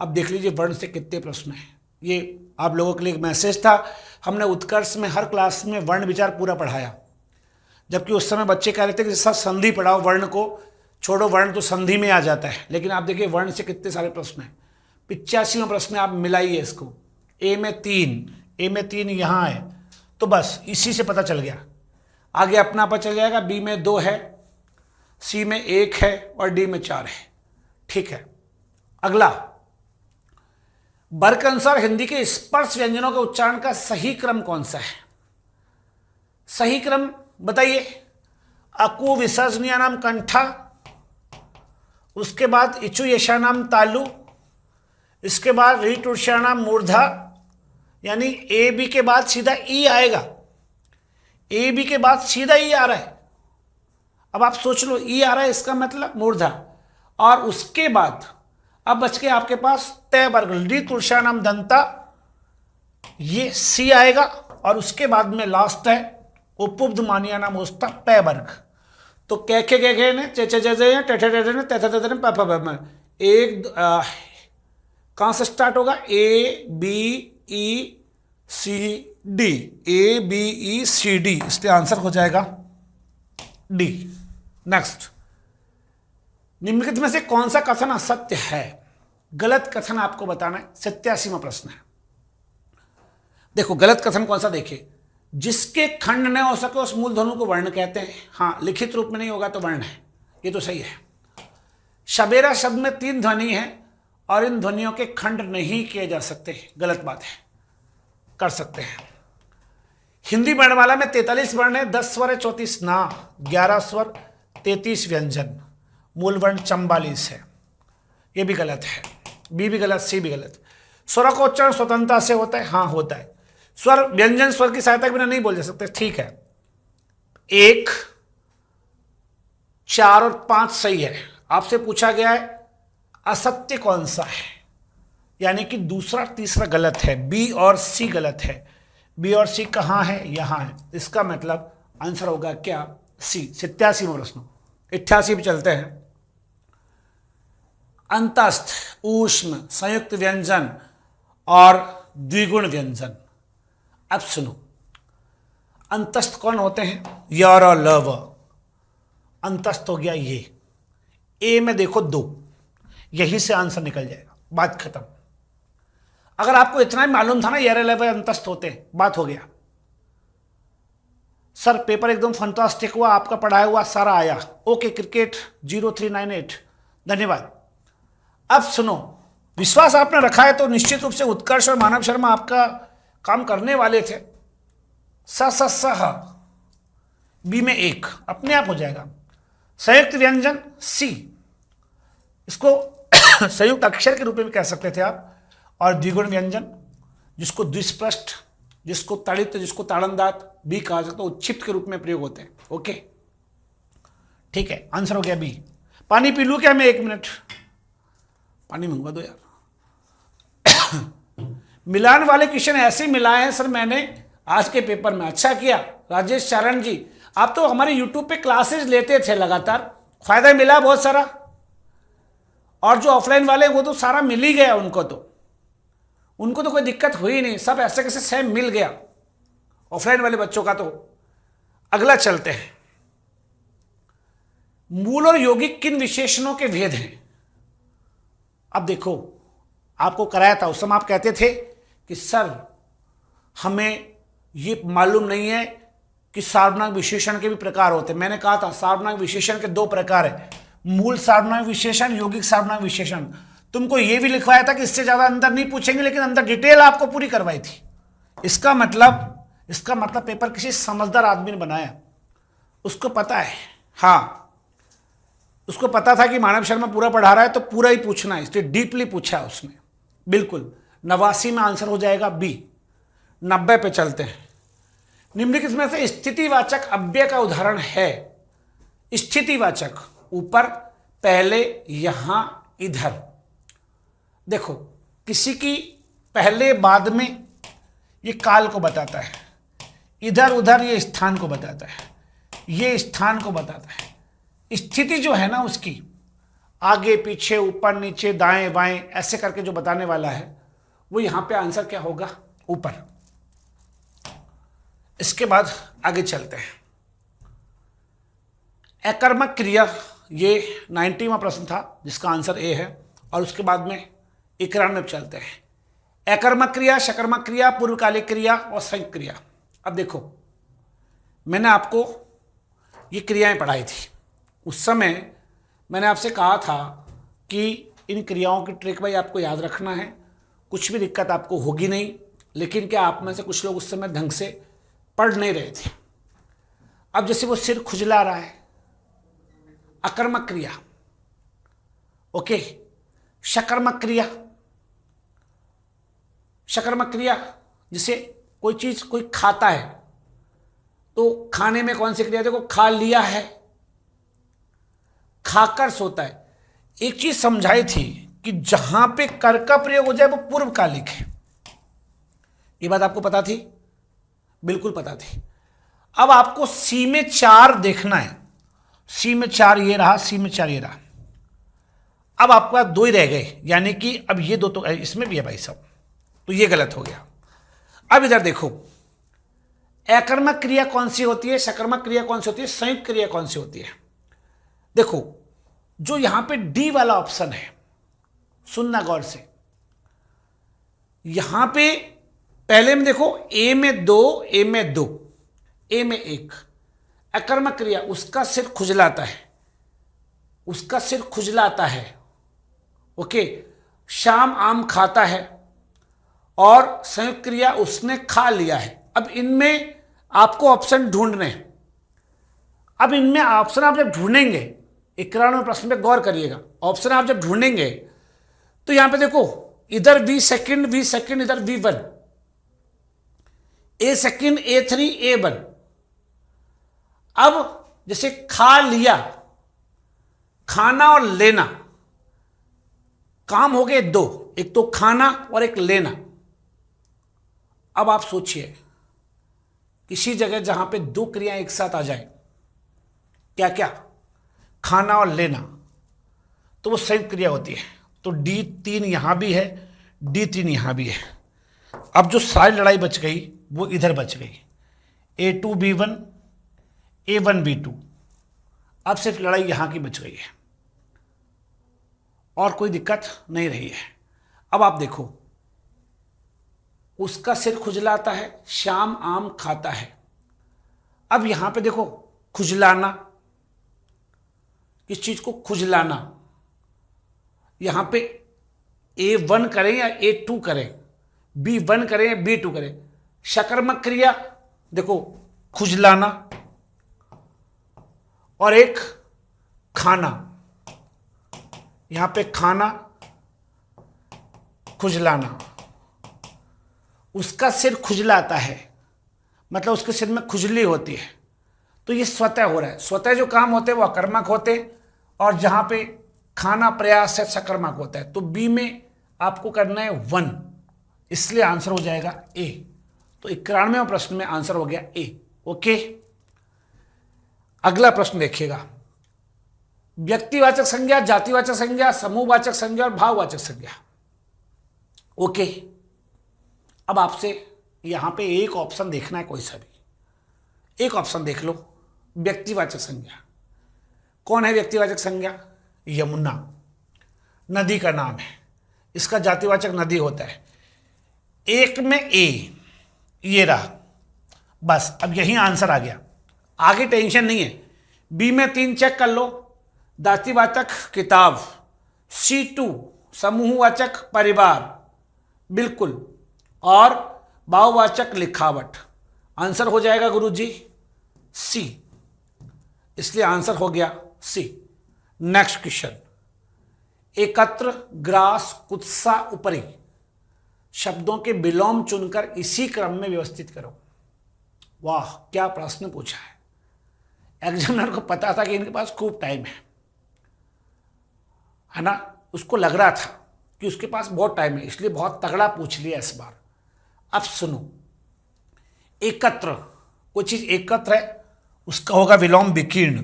अब देख लीजिए वर्ण से कितने प्रश्न हैं। ये आप लोगों के लिए एक मैसेज था। हमने उत्कर्ष में हर क्लास में वर्ण विचार पूरा पढ़ाया, जबकि उस समय बच्चे कह रहे थे कि सर संधि पढ़ाओ, वर्ण को छोड़ो, वर्ण तो संधि में आ जाता है। लेकिन आप देखिए वर्ण से कितने सारे प्रश्न हैं। 85वां प्रश्न आप मिलाइए इसको, ए में 3 यहाँ है, तो बस इसी से पता चल गया। आगे अपना पता चल जाएगा, बी में 2 है, सी में 1 है और डी में 4 है। ठीक है, अगला, वर्ग के अनुसार हिंदी के स्पर्श व्यंजनों के उच्चारण का सही क्रम कौन सा है? सही क्रम बताइए। अकु विसर्जनीयानाम कंठा, उसके बाद इचु येषानाम तालु, इसके बाद ऋटुष्याणाम मूर्धा, यानी ए बी के बाद सीधा ई आएगा। ए बी के बाद सीधा ई आ रहा है। अब आप सोच लो, ई आ रहा है, इसका मतलब मूर्धा। और उसके बाद अब बच के आपके पास तय वर्ग, ऋतुष्याणाम दंता, ये सी आएगा। और उसके बाद में लास्ट है उपुब्ध मानियानाम ओष्ठा, पै वर्ग। तो कैखे गे ने, चे चे जे जे, टे टे टे ने, ते थे थे ने, प प प में एक कहां से स्टार्ट होगा? A B E C D, A B E C D, इसलिए आंसर हो जाएगा डी। नेक्स्ट, निम्नलिखित में से कौन सा कथन असत्य है? गलत कथन आपको बताना है। 87वां प्रश्न है। देखो गलत कथन कौन सा, देखिए, जिसके खंड न हो सके उस मूल ध्वनि को वर्ण कहते हैं। हाँ, लिखित रूप में नहीं होगा तो वर्ण है, ये तो सही है। शबेरा शब्द में 3 ध्वनि है और इन ध्वनियों के खंड नहीं किए जा सकते, गलत बात है, कर सकते हैं। हिंदी वर्णमाला में 43 वर्ण है, 10 स्वर है, 34 ना, 11 स्वर, 33 व्यंजन, मूल वर्ण 44 है। ये भी गलत है, बी भी गलत, सी भी गलत। स्वर का उच्चारण स्वतंत्रता से होता है, हाँ होता है। स्वर व्यंजन स्वर की सहायता के बिना नहीं बोल जा सकते, ठीक है। 1 4 और 5 सही है। आपसे पूछा गया है असत्य कौन सा है, यानी कि दूसरा तीसरा गलत है, बी और सी गलत है। बी और सी कहाँ है? यहाँ है। इसका मतलब आंसर होगा क्या? सी। 87वां प्रश्न। 88 पे चलते हैं। अंतस्थ, ऊष्म, संयुक्त व्यंजन और द्विगुण व्यंजन। अब सुनो, अंतस्थ कौन होते हैं? य और ल व। अंतस्थ हो गया ये। ए में देखो 2, यही से आंसर निकल जाएगा, बात खत्म। अगर आपको इतना ही मालूम था ना य और ल व अंतस्थ होते हैं, बात हो गया। सर पेपर एकदम फंटास्टिक हुआ, आपका पढ़ाया हुआ सारा आया। ओके क्रिकेट 0398, धन्यवाद। अब सुनो, विश्वास आपने रखा है तो निश्चित रूप से उत्कर्ष और मानव शर्मा आपका काम करने वाले थे। स बी में 1 अपने आप हो जाएगा। संयुक्त व्यंजन सी, इसको संयुक्त अक्षर के रूप में कह सकते थे आप। और द्विगुण व्यंजन, जिसको द्विस्पृष्ट, जिसको तड़ित, जिसको ताड़नदात भी कहा जाता है, उच्छिप्त के रूप में प्रयोग होते हैं। ओके ठीक है, आंसर हो गया बी। पानी पी लूं क्या मैं? 1 मिनट पानी मंगवा दो यार। मिलान वाले क्वेश्चन ऐसे मिलाए हैं सर मैंने आज के पेपर में। अच्छा किया राजेश चारण जी, आप तो हमारे यूट्यूब पे क्लासेस लेते थे लगातार, फायदा मिला बहुत सारा। और जो ऑफलाइन वाले वो तो सारा मिल ही गया उनको तो कोई दिक्कत हुई नहीं, सब ऐसे कैसे सेम मिल गया ऑफलाइन वाले बच्चों का। तो अगला चलते हैं। मूल और यौगिक किन विशेषणों के भेद हैं? अब देखो, आपको कराया था उस समय, आप कहते थे कि सर हमें ये मालूम नहीं है कि सार्वनामिक विशेषण के भी प्रकार होते हैं। मैंने कहा था सार्वनामिक विशेषण के 2 प्रकार है, मूल सार्वनामिक विशेषण, यौगिक सार्वनामिक विशेषण। तुमको ये भी लिखवाया था कि इससे ज्यादा अंदर नहीं पूछेंगे, लेकिन अंदर डिटेल आपको पूरी करवाई थी। इसका मतलब पेपर किसी समझदार आदमी ने बनाया, उसको पता है। हाँ, उसको पता था कि मानव शर्मा पूरा पढ़ा रहा है तो पूरा ही पूछना है, इसलिए डीपली पूछा है उसने। बिल्कुल 89 में आंसर हो जाएगा बी। 90 पे चलते हैं। निम्नलिखित में से स्थितिवाचक अव्यय का उदाहरण है। स्थितिवाचक, ऊपर, पहले, यहां, इधर। देखो, किसी की पहले बाद में ये काल को बताता है, इधर उधर ये स्थान को बताता है, ये स्थान को बताता है। स्थिति जो है ना उसकी, आगे पीछे, ऊपर नीचे, दाएं बाएं, ऐसे करके जो बताने वाला है, वो यहां पे आंसर क्या होगा? ऊपर। इसके बाद आगे चलते हैं। अकर्मक क्रिया, ये 90वां प्रश्न था जिसका आंसर ए है। और उसके बाद में 91 पे चलते हैं। अकर्मक क्रिया, शकर्मक क्रिया, पूर्वकालिक क्रिया और संयुक्त क्रिया। अब देखो, मैंने आपको ये क्रियाएं पढ़ाई थी। उस समय मैंने आपसे कहा था कि इन क्रियाओं की ट्रिक भाई आपको याद रखना है, कुछ भी दिक्कत आपको होगी नहीं। लेकिन क्या आप में से कुछ लोग उस समय ढंग से पढ़ नहीं रहे थे। अब जैसे वो सिर खुजला रहा है, अकर्मक क्रिया। ओके, शकर्मक क्रिया, शकर्मक क्रिया जिसे कोई चीज कोई खाता है तो खाने में कौन सी क्रिया? देखो, खा लिया है, खाकर सोता है। एक चीज समझाई थी कि जहां पे कर का प्रयोग हो जाए वो पूर्वकालिक है। ये बात आपको पता थी? बिल्कुल पता थी। अब आपको सी में 4 देखना है। सी में 4 ये रहा, सी में 4 ये रहा। अब आपके पास 2 ही रह गए, यानी कि अब ये 2 तो इसमें भी है भाई साहब, तो ये गलत हो गया। अब इधर देखो, अकर्मक क्रिया कौन सी होती है, सकर्मक क्रिया कौन सी होती है, संयुक्त क्रिया कौन सी होती है? देखो, जो यहां पे डी वाला ऑप्शन है, सुनना गौर से। यहां पे पहले में देखो, ए में 2, ए में 2, ए में 1। अकर्मक क्रिया, उसका सिर खुजलाता है, उसका सिर खुजलाता है। ओके, शाम आम खाता है। और संयुक्त क्रिया, उसने खा लिया है। अब इनमें आपको ऑप्शन ढूंढने हैं। अब इनमें ऑप्शन आप जब ढूंढेंगे, 91वें प्रश्न पे गौर करिएगा, ऑप्शन आप जब ढूंढेंगे तो यहां पे देखो, इधर V सेकंड, इधर V1, A second, A3, A1। अब जैसे खा लिया, खाना और लेना, काम हो गए दो, एक तो खाना और एक लेना। अब आप सोचिए किसी जगह जहां पे दो क्रियाएं एक साथ आ जाए, क्या क्या, खाना और लेना, तो वो संयुक्त क्रिया होती है। तो D3 यहां भी है, D3 यहां भी है। अब जो सारी लड़ाई बच गई वो इधर बच गई, A2B1 A1B2। अब सिर्फ लड़ाई यहां की बच गई है और कोई दिक्कत नहीं रही है। अब आप देखो, उसका सिर खुजलाता है, श्याम आम खाता है। अब यहां पे देखो, खुजलाना, किस चीज को खुजलाना, यहां पे A1 करें या A2 करें, B1 करें या B2 करें, सकर्मक क्रिया देखो, खुजलाना और एक खाना, यहां पे खाना, खुजलाना। उसका सिर खुजलाता है, मतलब उसके सिर में खुजली होती है, तो ये स्वतः हो रहा है। स्वतः जो काम होते हैं वो अकर्मक होते, और जहां पे खाना प्रयास है सकर्मक होता है। तो बी में आपको करना है 1, इसलिए आंसर हो जाएगा ए। तो 91वें प्रश्न में आंसर हो गया ए। ओके, अगला प्रश्न देखिएगा। व्यक्तिवाचक संज्ञा, जातिवाचक संज्ञा, समूहवाचक संज्ञा और भाववाचक संज्ञा। ओके, अब आपसे यहां पे एक ऑप्शन देखना है, कोई सा भी एक ऑप्शन देख लो। व्यक्तिवाचक संज्ञा, कौन है व्यक्तिवाचक संज्ञा? यमुना, नदी का नाम है। इसका जातिवाचक नदी होता है। एक में ए, ये रहा, बस अब यही आंसर आ गया, आगे टेंशन नहीं है। बी में 3 चेक कर लो, जातिवाचक किताब, C2 समूहवाचक परिवार, बिल्कुल, और भाववाचक लिखावट। आंसर हो जाएगा गुरुजी सी, इसलिए आंसर हो गया सी। नेक्स्ट क्वेश्चन, एकत्र, ग्रास, कुत्सा, उपरी शब्दों के विलोम चुनकर इसी क्रम में व्यवस्थित करो। वाह, क्या प्रश्न पूछा है। एग्जामिनर को पता था कि इनके पास खूब टाइम है ना, उसको लग रहा था कि उसके पास बहुत टाइम है, इसलिए बहुत तगड़ा पूछ लिया इस बार। अब सुनो, एकत्र, कोई चीज एकत्र है, उसका होगा विलोम विकीर्ण,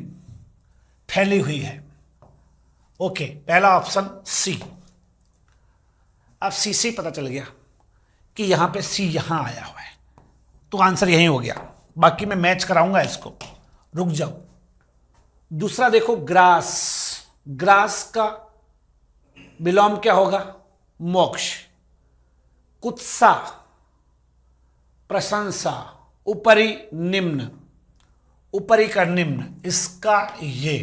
फैली हुई है। ओके, पहला ऑप्शन सी। अब सी से पता चल गया कि यहां पे सी यहां आया हुआ है, तो आंसर यही हो गया। बाकी मैं मैच कराऊंगा इसको, रुक जाओ। दूसरा देखो, ग्रास, ग्रास का विलोम क्या होगा? मोक्ष। कुत्सा, प्रशंसा, ऊपरी, निम्न, ऊपरी का निम्न, इसका ये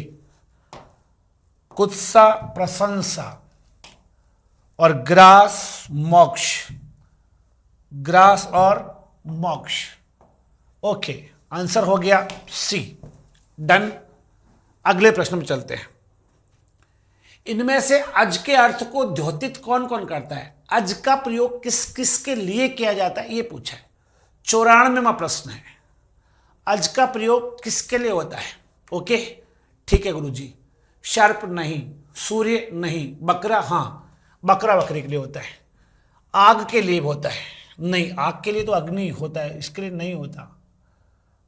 कुत्सा, प्रशंसा, और ग्रास, मोक्ष, ग्रास और मोक्ष। ओके, आंसर हो गया सी। डन। अगले प्रश्न में चलते हैं। इनमें से अज के अर्थ को द्योतित कौन कौन करता है? अज का प्रयोग किस किस के लिए किया जाता है, ये पूछा है। 94वां प्रश्न है, अज का प्रयोग किसके लिए होता है? ओके, ठीक है गुरुजी। सर्प नहीं, सूर्य नहीं, बकरा हाँ, बकरा बकरी के लिए होता है। आग के लिए होता है, नहीं, आग के लिए तो अग्नि होता है, इसके लिए नहीं होता,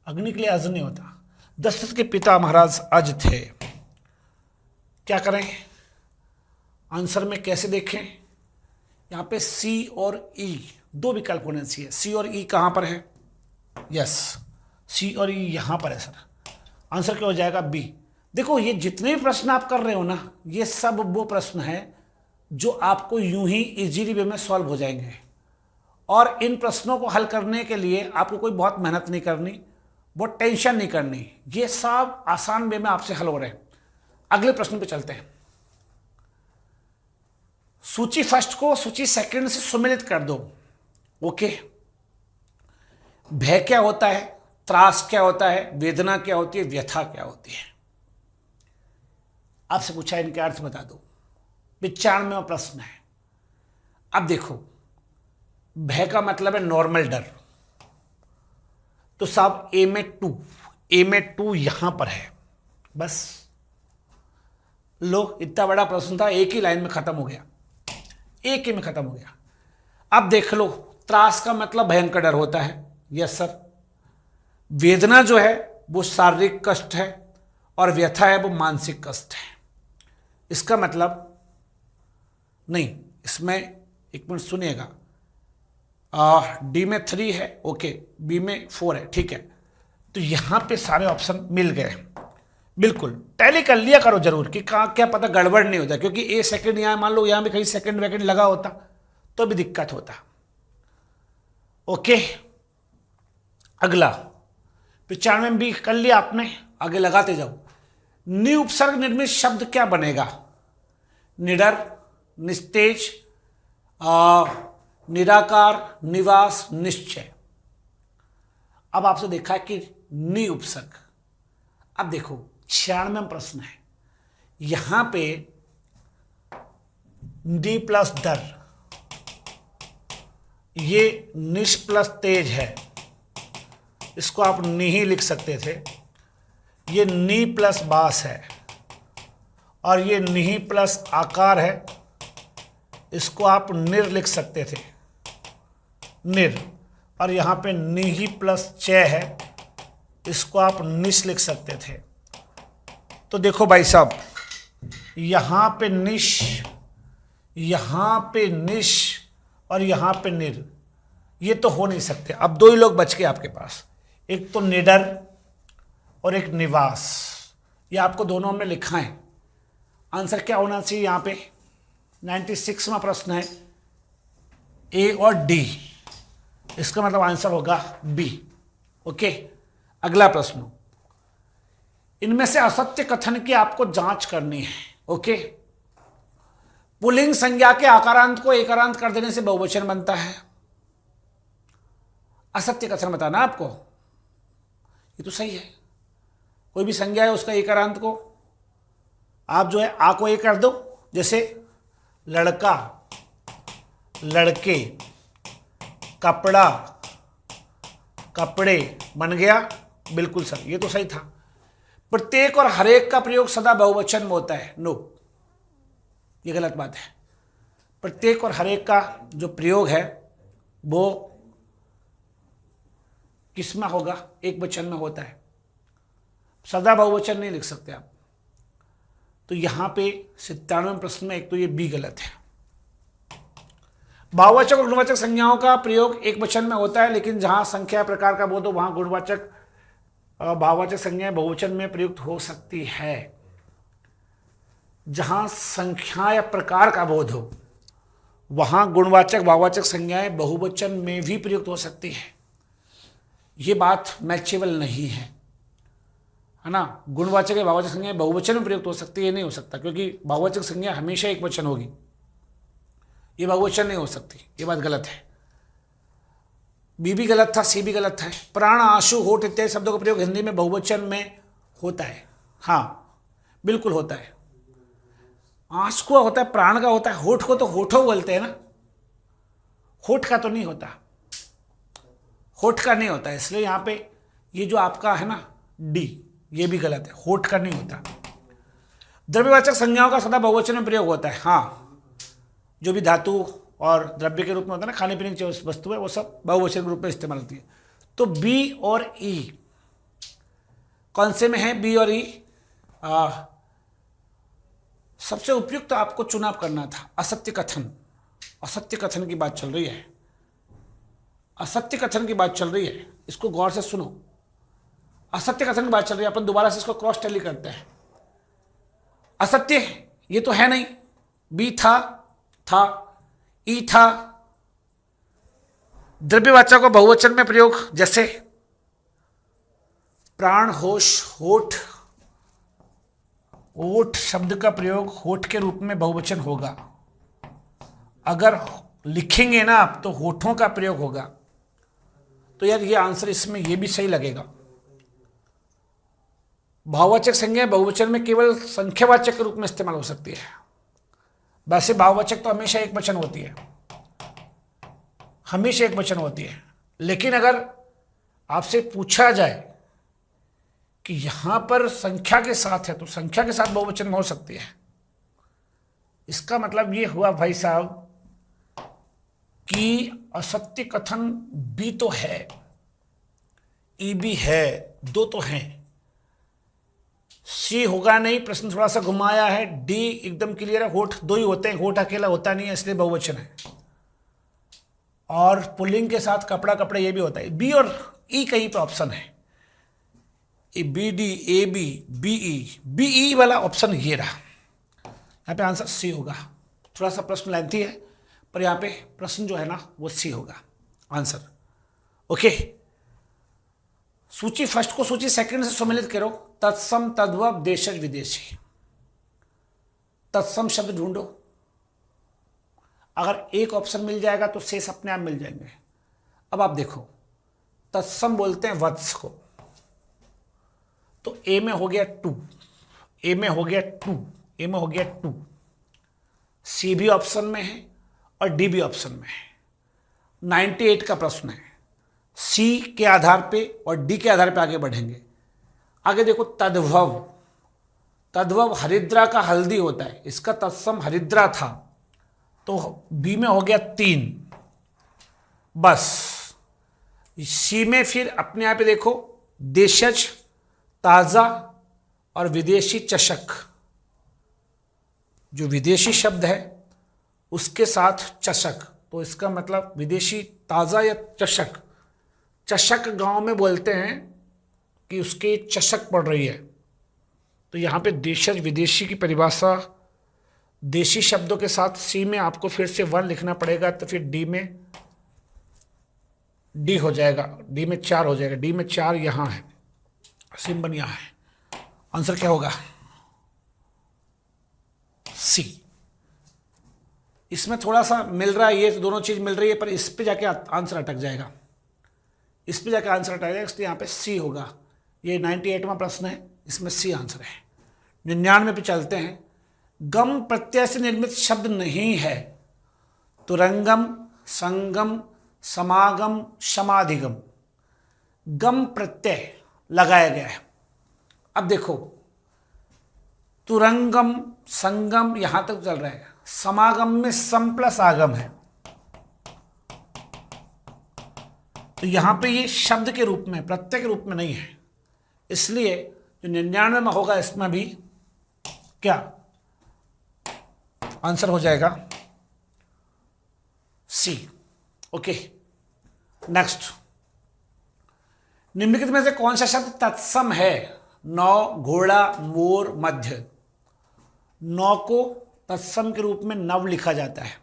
अग्नि के लिए अज नहीं होता। दशरथ के पिता महाराज अज थे। क्या करें, आंसर में कैसे देखें? यहां पे सी और ई दो विकल्प होने चाहिए। सी और ई कहां पर है? यस, सी और ई यहां पर है सर। आंसर क्या हो जाएगा? बी। देखो, ये जितने भी प्रश्न आप कर रहे हो ना, ये सब वो प्रश्न है जो आपको यूं ही इजीली वे में सॉल्व हो जाएंगे, और इन प्रश्नों को हल करने के लिए आपको कोई बहुत मेहनत नहीं करनी, बहुत टेंशन नहीं करनी, ये सब आसान वे में आपसे हल हो रहे हैं। अगले प्रश्न पे चलते हैं। सूची फर्स्ट को सूची सेकंड से सुमेलित कर दो। ओके, भय क्या होता है, त्रास क्या होता है, वेदना क्या होती है, व्यथा क्या होती है? आपसे पूछा, इनके अर्थ बता दो। 95वां प्रश्न है। अब देखो, भय का मतलब है नॉर्मल डर, तो साहब ए में 2 यहां पर है, बस लो, इतना बड़ा प्रश्न था, एक ही लाइन में खत्म हो गया, एक ही में खत्म हो गया। अब देख लो, त्रास का मतलब भयंकर डर होता है, यस सर। वेदना जो है वो शारीरिक कष्ट है और व्यथा है वो मानसिक कष्ट है। इसका मतलब नहीं, इसमें एक मिनट सुनिएगा, डी में 3 है, ओके, बी में 4 है, ठीक है। तो यहां पे सारे ऑप्शन मिल गए, बिल्कुल टैली कर लिया करो जरूर कि क्या पता गड़बड़ नहीं होता, क्योंकि ए सेकंड यहां मान लो यहां भी कहीं सेकंड वैकेंड लगा होता तो भी दिक्कत होता। ओके, अगला 95 में भी कर लिया आपने, आगे लगाते जाओ। नि उपसर्ग निर्मित शब्द क्या बनेगा? निडर, निस्तेज, निराकार, निवास, निश्चय। अब आपसे देखा है कि नि उपसर्ग। अब देखो 96 प्रश्न है, यहां पे नि प्लस डर, ये निश प्लस तेज है, इसको आप नि ही लिख सकते थे। ये नि प्लस बास है और ये नि प्लस आकार है, इसको आप निर लिख सकते थे, निर। और यहाँ पे निही प्लस चय है, इसको आप निश लिख सकते थे। तो देखो भाई साहब, यहाँ पे निश, यहाँ पे निश और यहाँ पे निर, ये तो हो नहीं सकते। अब 2 ही लोग बच गए आपके पास, एक तो निडर और एक निवास। ये आपको दोनों में लिखा है। आंसर क्या होना चाहिए यहाँ पे? 96वां प्रश्न है, ए और डी, इसका मतलब आंसर होगा बी। ओके, अगला प्रश्न, इनमें से असत्य कथन की आपको जांच करनी है। ओके, पुल्लिंग संज्ञा के आकारांत को एकारांत कर देने से बहुवचन बनता है। असत्य कथन बताना आपको, ये तो सही है। कोई भी संज्ञा है उसका एकारांत को आप जो है आ को ए कर दो, जैसे लड़का, लड़के, कपड़ा, कपड़े बन गया। बिल्कुल सर, ये तो सही था। प्रत्येक और हरेक का प्रयोग सदा बहुवचन में होता है, नो, ये गलत बात है। प्रत्येक और हरेक का जो प्रयोग है वो किसमें होगा? एक वचन में होता है, सदा बहुवचन नहीं लिख सकते आप। तो यहां पे 97वें प्रश्न में एक तो ये बी गलत है। भाववाचक और गुणवाचक संज्ञाओं का प्रयोग एक वचन में होता है, लेकिन जहां संख्या प्रकार का बोध हो वहां गुणवाचक भाववाचक संज्ञाएं बहुवचन में प्रयुक्त हो सकती है। जहां संख्या या प्रकार का बोध हो वहां गुणवाचक भाववाचक संज्ञाएं बहुवचन में भी प्रयुक्त हो सकती है। ये बात मैचेबल नहीं है ना। गुणवाचक या भाववाचक संज्ञाएं बहुवचन में प्रयुक्त हो सकती है, ये नहीं हो सकता, क्योंकि भाववाचक संज्ञा हमेशा एक वचन होगी, ये बहुवचन नहीं हो सकती। ये बात गलत है। बी भी गलत था, सी भी गलत है। प्राण, आंसू, होठ इत्यादि शब्दों का प्रयोग हिंदी में बहुवचन में होता है, हाँ बिल्कुल होता है। आंसू का होता है, प्राण का होता है, होठ को तो होठो बोलते हैं ना, होठ का तो नहीं होता, होठ का नहीं होता। इसलिए यहां पे ये जो आपका है ना डी, ये भी गलत है, होठ का नहीं होता। द्रव्यवाचक संज्ञाओं का सदा बहुवचन में प्रयोग होता है, हाँ। जो भी धातु और द्रव्य के रूप में होता है ना, खाने पीने की जो वस्तु है वो सब बहुवचन के रूप में इस्तेमाल होती है। तो बी और ई कौन से में है? बी और ई सबसे उपयुक्त आपको चुनाव करना था। असत्य कथन, असत्य कथन की बात चल रही है, असत्य कथन की बात चल रही है, इसको गौर से सुनो। असत्य कथन की बात चल रही है, अपन दोबारा से इसको क्रॉस टैली करते हैं। असत्य ये तो है नहीं, बी था, ई था। द्रव्यवाचक को बहुवचन में प्रयोग, जैसे प्राण, होश, होठ, ओठ शब्द का प्रयोग होठ के रूप में बहुवचन होगा। अगर लिखेंगे ना आप तो होठों का प्रयोग होगा। तो यार ये आंसर इसमें ये भी सही लगेगा। भाववाचक संज्ञा बहुवचन में केवल संख्यावाचक के रूप में इस्तेमाल हो सकती है। वैसे भाववाचक तो हमेशा एक वचन होती है, हमेशा एक वचन होती है। लेकिन अगर आपसे पूछा जाए कि यहां पर संख्या के साथ है तो संख्या के साथ बहुवचन में हो सकती है। इसका मतलब ये हुआ भाई साहब कि असत्य कथन बी तो है, ई भी है, दो तो हैं, सी होगा नहीं, प्रश्न थोड़ा सा घुमाया है, डी एकदम क्लियर है, होठ दो ही होते हैं, होठ अकेला होता नहीं है इसलिए बहुवचन है, और पुल्लिंग के साथ कपड़ा कपड़े ये भी होता है। बी और ई कहीं पर ऑप्शन है, B D A B B E वाला ऑप्शन ये रहा, यहाँ पे आंसर सी होगा। थोड़ा सा प्रश्न लेंथी है पर यहाँ पे प्रश्न जो है ना वो सी होगा आंसर। ओके, सूची फर्स्ट को सूची सेकंड से सम्मिलित करो। तत्सम तद्भव देशज विदेशी, तत्सम शब्द ढूंढो, अगर एक ऑप्शन मिल जाएगा तो शेष अपने आप मिल जाएंगे। अब आप देखो, तत्सम बोलते हैं वत्स को, तो ए में हो गया 2, ए में हो गया 2, ए में हो गया 2, सी भी ऑप्शन में है और डी भी ऑप्शन में है। 98 का प्रश्न है, सी के आधार पे और डी के आधार पे आगे बढ़ेंगे। आगे देखो, तद्भव, तद्भव हरिद्रा का हल्दी होता है, इसका तत्सम हरिद्रा था, तो बी में हो गया 3 बस। सी में फिर अपने आप पे देखो, देशज ताजा और विदेशी चषक, जो विदेशी शब्द है उसके साथ चषक, तो इसका मतलब विदेशी ताजा या चषक, चषक गांव में बोलते हैं कि उसके चषक पड़ रही है, तो यहाँ पे देशज विदेशी की परिभाषा देशी शब्दों के साथ सी में आपको फिर से 1 लिखना पड़ेगा, तो फिर डी में डी हो जाएगा, डी में 4 हो जाएगा, डी में 4 यहाँ है, सिंबल यहाँ है, आंसर क्या होगा सी। इसमें थोड़ा सा मिल रहा है, ये दोनों चीज मिल रही है, पर इस पे जाके आंसर अटक जाएगा, इस पे जाके आंसर अटक जाएगा, इसलिए यहाँ पे सी होगा। ये 98वां प्रश्न है, इसमें सी आंसर है। 99 पे चलते हैं। गम प्रत्यय से निर्मित शब्द नहीं है, तुरंगम, संगम, समागम, समाधिगम, गम प्रत्यय लगाया गया है। अब देखो, तुरंगम संगम यहां तक चल रहा है, समागम में सम प्लस आगम है, तो यहां पे ये शब्द के रूप में, प्रत्यय के रूप में नहीं है, इसलिए जो 99 में होगा इसमें भी क्या आंसर हो जाएगा सी। ओके, नेक्स्ट, निम्नलिखित में से कौन सा शब्द तत्सम है? नौ, घोड़ा, मोर, मध्य। नौ को तत्सम के रूप में नव लिखा जाता है,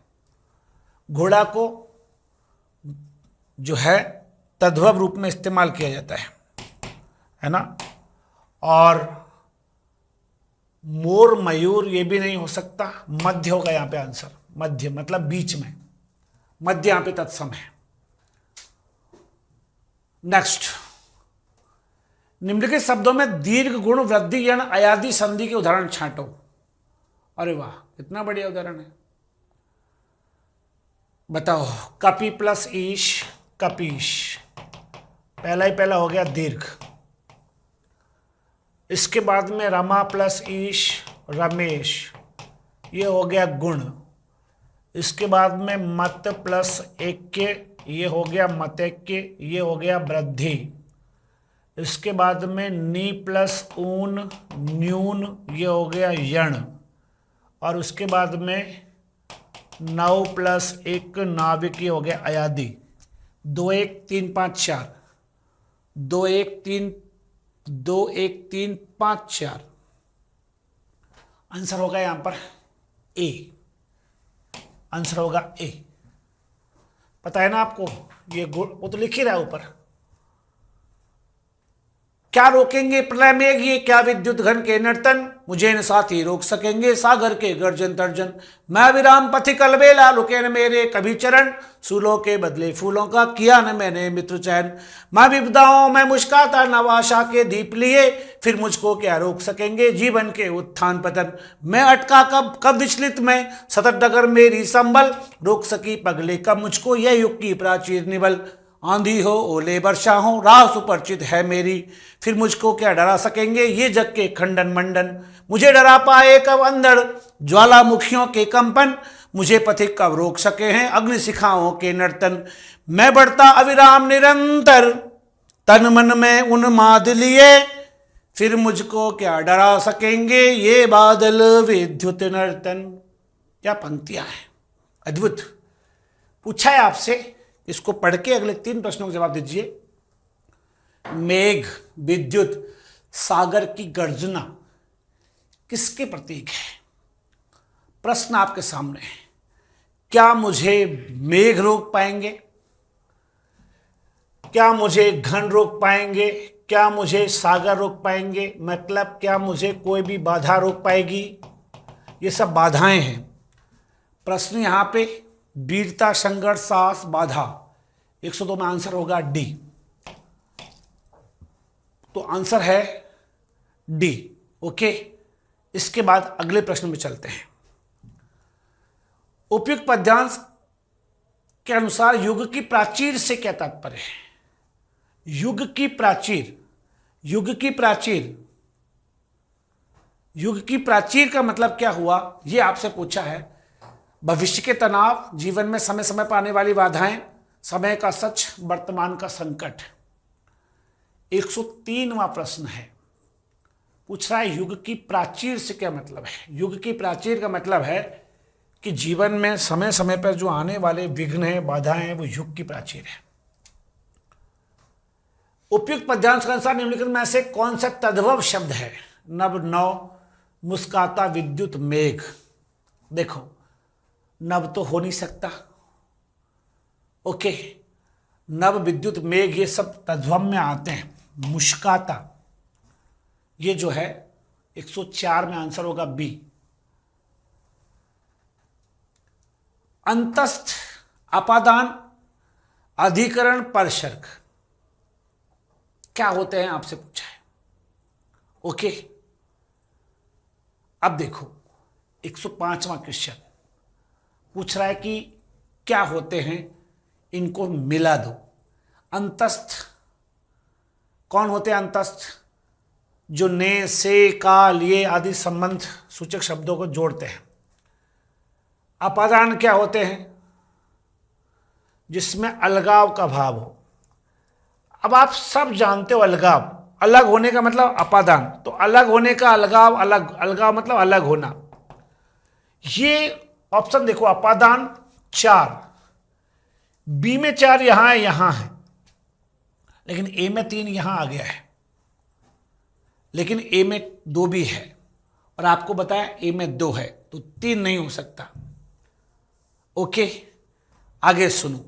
घोड़ा को जो है तद्भव रूप में इस्तेमाल किया जाता है ना, और मोर, मयूर ये भी नहीं हो सकता, मध्य होगा यहाँ पे आंसर, मध्य मतलब बीच में, मध्य यहाँ पे तत्सम है। नेक्स्ट, निम्नलिखित शब्दों में दीर्घ गुण वृद्धि यण अयादि संधि के उदाहरण छांटो। अरे वाह, इतना बढ़िया उदाहरण है, बताओ। कपि प्लस ईश, कपीश, पहला ही पहला हो गया दीर्घ। इसके बाद में रमा प्लस ईश, रमेश, ये हो गया गुण। इसके बाद में मत प्लस एक्के, ये हो गया मतैक्य, ये हो गया वृद्धि। इसके बाद में नी प्लस ऊन, न्यून, ये हो गया यण। और उसके बाद में 9 प्लस 1 नाविक, ये हो गया अयादि। 2 1 3 5 4, 2 1 3 2 1 3 5 4, आंसर होगा यहां पर ए, आंसर होगा ए। पता है ना आपको, ये वो तो लिख ही रहा है ऊपर। क्या रोकेंगे प्रलय मेघ, ये क्या विद्युत घन के नर्तन, मुझे न साथी रोक सकेंगे सागर के गर्जन तर्जन। मैं विराम पथिक अलबेला, रुके न मेरे कभी चरण, सूलों के बदले फूलों का किया न मैंने मित्र चयन। मैं विपदाओं में मुस्काता नवाशा के दीप लिए, फिर मुझको क्या रोक सकेंगे जीवन के उत्थान पतन। मैं अटका कब कब विचलित मैं, सतत डगर मेरी संबल, रोक सकी पगले कब मुझको यह युग की प्राचीर निबल। आंधी हो ओले वर्षा हो राह सुपरिचित है मेरी, फिर मुझको क्या डरा सकेंगे ये जग के खंडन मंडन, मुझे डरा पाए कब अंधड़ ज्वालामुखियों के कंपन, मुझे पथिक कब रोक सके हैं अग्नि शिखाओं के नर्तन, मैं बढ़ता अविराम निरंतर तन मन में उन्माद लिए, फिर मुझको क्या डरा सकेंगे ये बादल विद्युत नर्तन। क्या पंक्तियां हैं, अद्भुत। पूछा है आपसे, इसको पढ़ के अगले 3 प्रश्नों का जवाब दीजिए। मेघ, विद्युत, सागर की गर्जना किसके प्रतीक है? प्रश्न आपके सामने है। क्या मुझे मेघ रोक पाएंगे? क्या मुझे घन रोक पाएंगे? क्या मुझे सागर रोक पाएंगे? मतलब क्या मुझे कोई भी बाधा रोक पाएगी? ये सब बाधाएं हैं। प्रश्न यहां पे वीरता, संघर्ष, साहस, बाधा। 102 में आंसर होगा डी। तो आंसर है डी। ओके, इसके बाद अगले प्रश्न में चलते हैं। उपयुक्त पद्यांश के अनुसार युग की प्राचीर से क्या तात्पर्य है? युग की प्राचीर, युग की प्राचीर, युग की प्राचीर का मतलब क्या हुआ, यह आपसे पूछा है। भविष्य के तनाव, जीवन में समय समय पर आने वाली बाधाएं, समय का सच, वर्तमान का संकट। 103वां प्रश्न है, पूछ रहा है युग की प्राचीर से क्या मतलब है? युग की प्राचीर का मतलब है कि जीवन में समय समय पर जो आने वाले विघ्न हैं, बाधाएं हैं, वो युग की प्राचीर है। उपयुक्त पद्यांश के अनुसार निम्नलिखित में से कौन सा तद्भव शब्द है? नभ, नव, मुस्काता, विद्युत, मेघ। देखो, नभ तो हो नहीं सकता। ओके, नभ, विद्युत, मेघ ये सब तद्भव में आते हैं। मुस्काता ये जो है 104 में आंसर होगा बी। अंतस्थ, अपादान, अधिकरण, परसर्ग क्या होते हैं आपसे पूछा है। ओके, अब देखो 105वां क्वेश्चन पूछ रहा है कि क्या होते हैं, इनको मिला दो। अंतस्थ कौन होते हैं? अंतस्थ जो ने, से, काल, ये आदि संबंध सूचक शब्दों को जोड़ते हैं। अपादान क्या होते हैं? जिसमें अलगाव का भाव हो। अब आप सब जानते हो अलगाव, अलग होने का मतलब अपादान, तो अलग होने का अलगाव, अलग, अलगाव मतलब अलग होना। ये ऑप्शन देखो, अपादान 4, बी में 4 यहां है, यहां है, लेकिन ए में 3 यहां आ गया है, लेकिन ए में 2 भी है, और आपको बताया ए में 2 है, तो 3 नहीं हो सकता। ओके, आगे सुनो।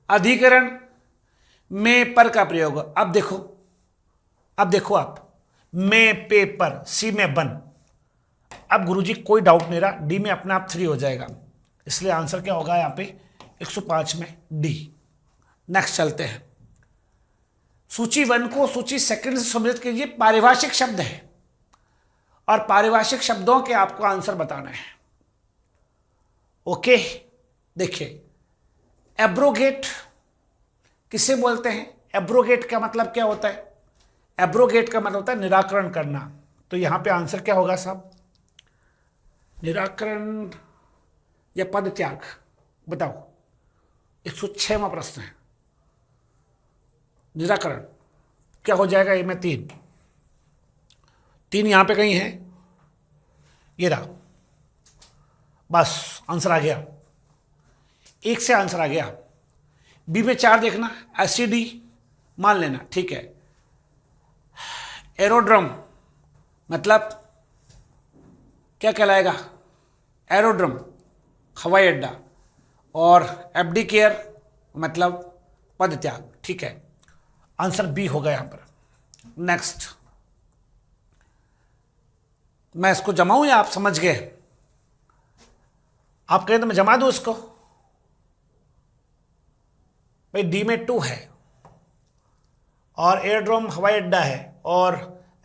अधिकरण में पर का प्रयोग। अब देखो, अब देखो आप, में पेपर, सी में बन। अब गुरुजी कोई डाउट नहीं रहा, डी में अपने आप 3 हो जाएगा, इसलिए आंसर क्या होगा यहां पे 105 में डी। नेक्स्ट चलते हैं। सूची 1 को सूची 2 से सम्मिलित कीजिए। पारिभाषिक शब्द है और पारिभाषिक शब्दों के आपको आंसर बताना है। ओके, देखिए, एब्रोगेट किसे बोलते हैं? एब्रोगेट का मतलब क्या होता है? एब्रोगेट का मतलब होता है निराकरण करना। तो यहां पे आंसर क्या होगा साहब? निराकरण या पद त्याग? बताओ, 106वां प्रश्न है। निराकरण क्या हो जाएगा? ए में 3 यहां पे कहीं है, ये रहा, बस आंसर आ गया, 1 से आंसर आ गया। बी में 4 देखना, एसिडी मान लेना, ठीक है। एरोड्रम मतलब क्या कहलाएगा? एरोड्रम हवाई अड्डा, और एब्डिकेयर मतलब पद त्याग, ठीक है। आंसर बी होगा यहां पर। नेक्स्ट, मैं इसको जमाऊं या आप समझ गए? आप कहें तो मैं जमा दूं इसको। भाई डी में 2 है, और एयरड्रोम हवाई अड्डा है, और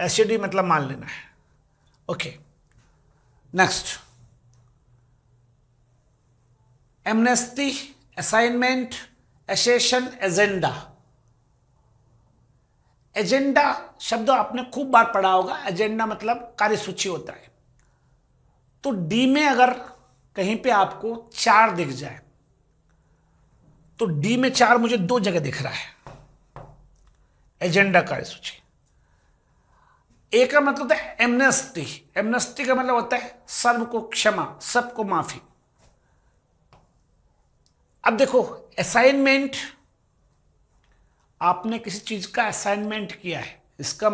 एसिडी मतलब मान लेना है। Okay, next, amnesty, assignment, accession agenda. Agenda शब्द आपने खूब बार पढ़ा होगा। एजेंडा मतलब कार्यसूची होता है। तो डी में अगर कहीं पे आपको 4 दिख जाए, तो डी में 4 मुझे 2 जगह दिख रहा है। एजेंडा कार्यसूची। ए का मतलब होता है एमनेस्टी। एमनेस्टी का मतलब होता है सर्व को क्षमा, सबको माफी। अब देखो, असाइनमेंट, आपने किसी चीज का असाइनमेंट किया है, इसका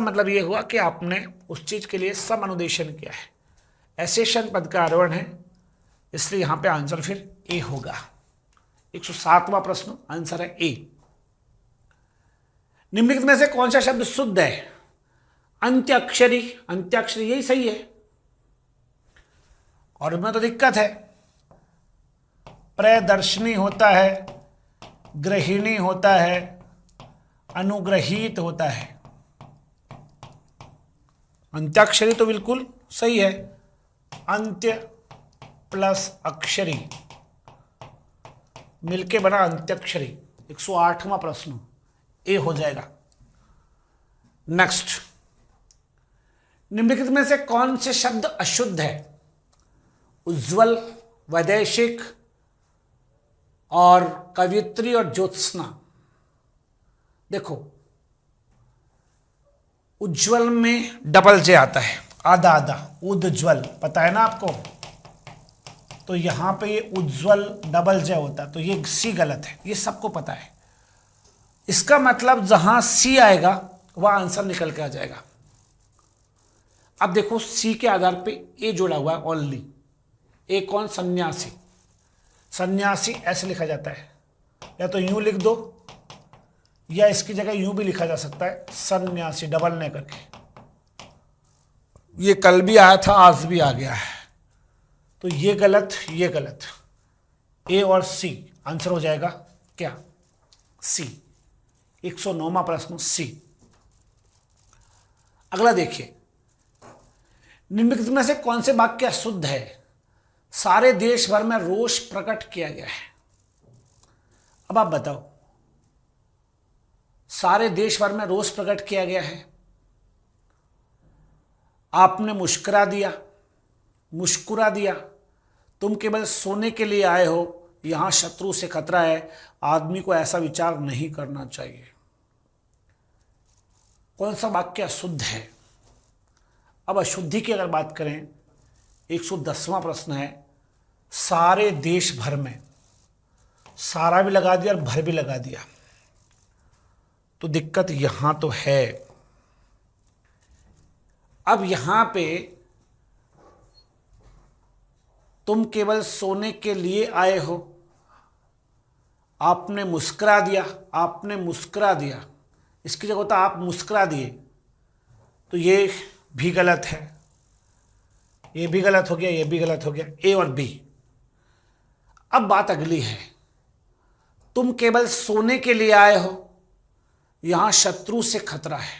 मतलब यह हुआ कि आपने उस चीज के लिए सम अनुदेशन किया है। एसेशन पद का आरोहण है, इसलिए यहां पे आंसर फिर ए होगा। 107वां प्रश्न, आंसर है ए। निम्नलिखित में से कौन सा शब्द शुद्ध है? अंत्याक्षरी। अंत्याक्षरी यही सही है, और इसमें तो दिक्कत है। प्रदर्शनी होता है, गृहिणी होता है, अनुग्रहीत होता है। अंत्याक्षरी तो बिल्कुल सही है। अंत्य प्लस अक्षरी मिलके बना अंत्याक्षरी। 108वां प्रश्न, ए हो जाएगा। नेक्स्ट, निम्नलिखित में से कौन से शब्द अशुद्ध है? उज्ज्वल, वैदेशिक और कवियत्री और ज्योत्सना। देखो, उज्ज्वल में डबल जे आता है, आधा आधा, उज्ज्वल, पता है ना आपको। तो यहां पे ये उज्ज्वल डबल जे होता है, तो ये सी गलत है, ये सबको पता है। इसका मतलब जहां सी आएगा वह आंसर निकल के आ जाएगा। अब देखो, सी के आधार पे ए जोड़ा हुआ है ओनली। ए कौन? सन्यासी। सन्यासी ऐसे लिखा जाता है, या तो यूं लिख दो, या इसकी जगह यूं भी लिखा जा सकता है, सन्यासी, डबल ने करके। ये कल भी आया था, आज भी आ गया है, तो ये गलत, ये गलत। ए और सी आंसर हो जाएगा क्या? सी। 109वां प्रश्न, सी। अगला देखिए, निम्नलिखित में से कौन से वाक्य अशुद्ध है? सारे देश भर में रोष प्रकट किया गया है। अब आप बताओ, सारे देश भर में रोष प्रकट किया गया है। आपने मुस्कुरा दिया। तुम केवल सोने के लिए आए हो, यहां शत्रु से खतरा है। आदमी को ऐसा विचार नहीं करना चाहिए। कौन सा वाक्य अशुद्ध है? अब अशुद्धि की अगर बात करें, 110वां प्रश्न है, सारे देश भर में, सारा भी लगा दिया और भर भी लगा दिया, तो दिक्कत यहां तो है। अब यहां पे तुम केवल सोने के लिए आए हो, आपने मुस्कुरा दिया, इसकी जगह होता आप मुस्कुरा दिए, तो ये भी गलत है, ये भी गलत हो गया, ये भी गलत हो गया। ए और बी। अब बात अगली है, तुम केवल सोने के लिए आए हो, यहां शत्रु से खतरा है।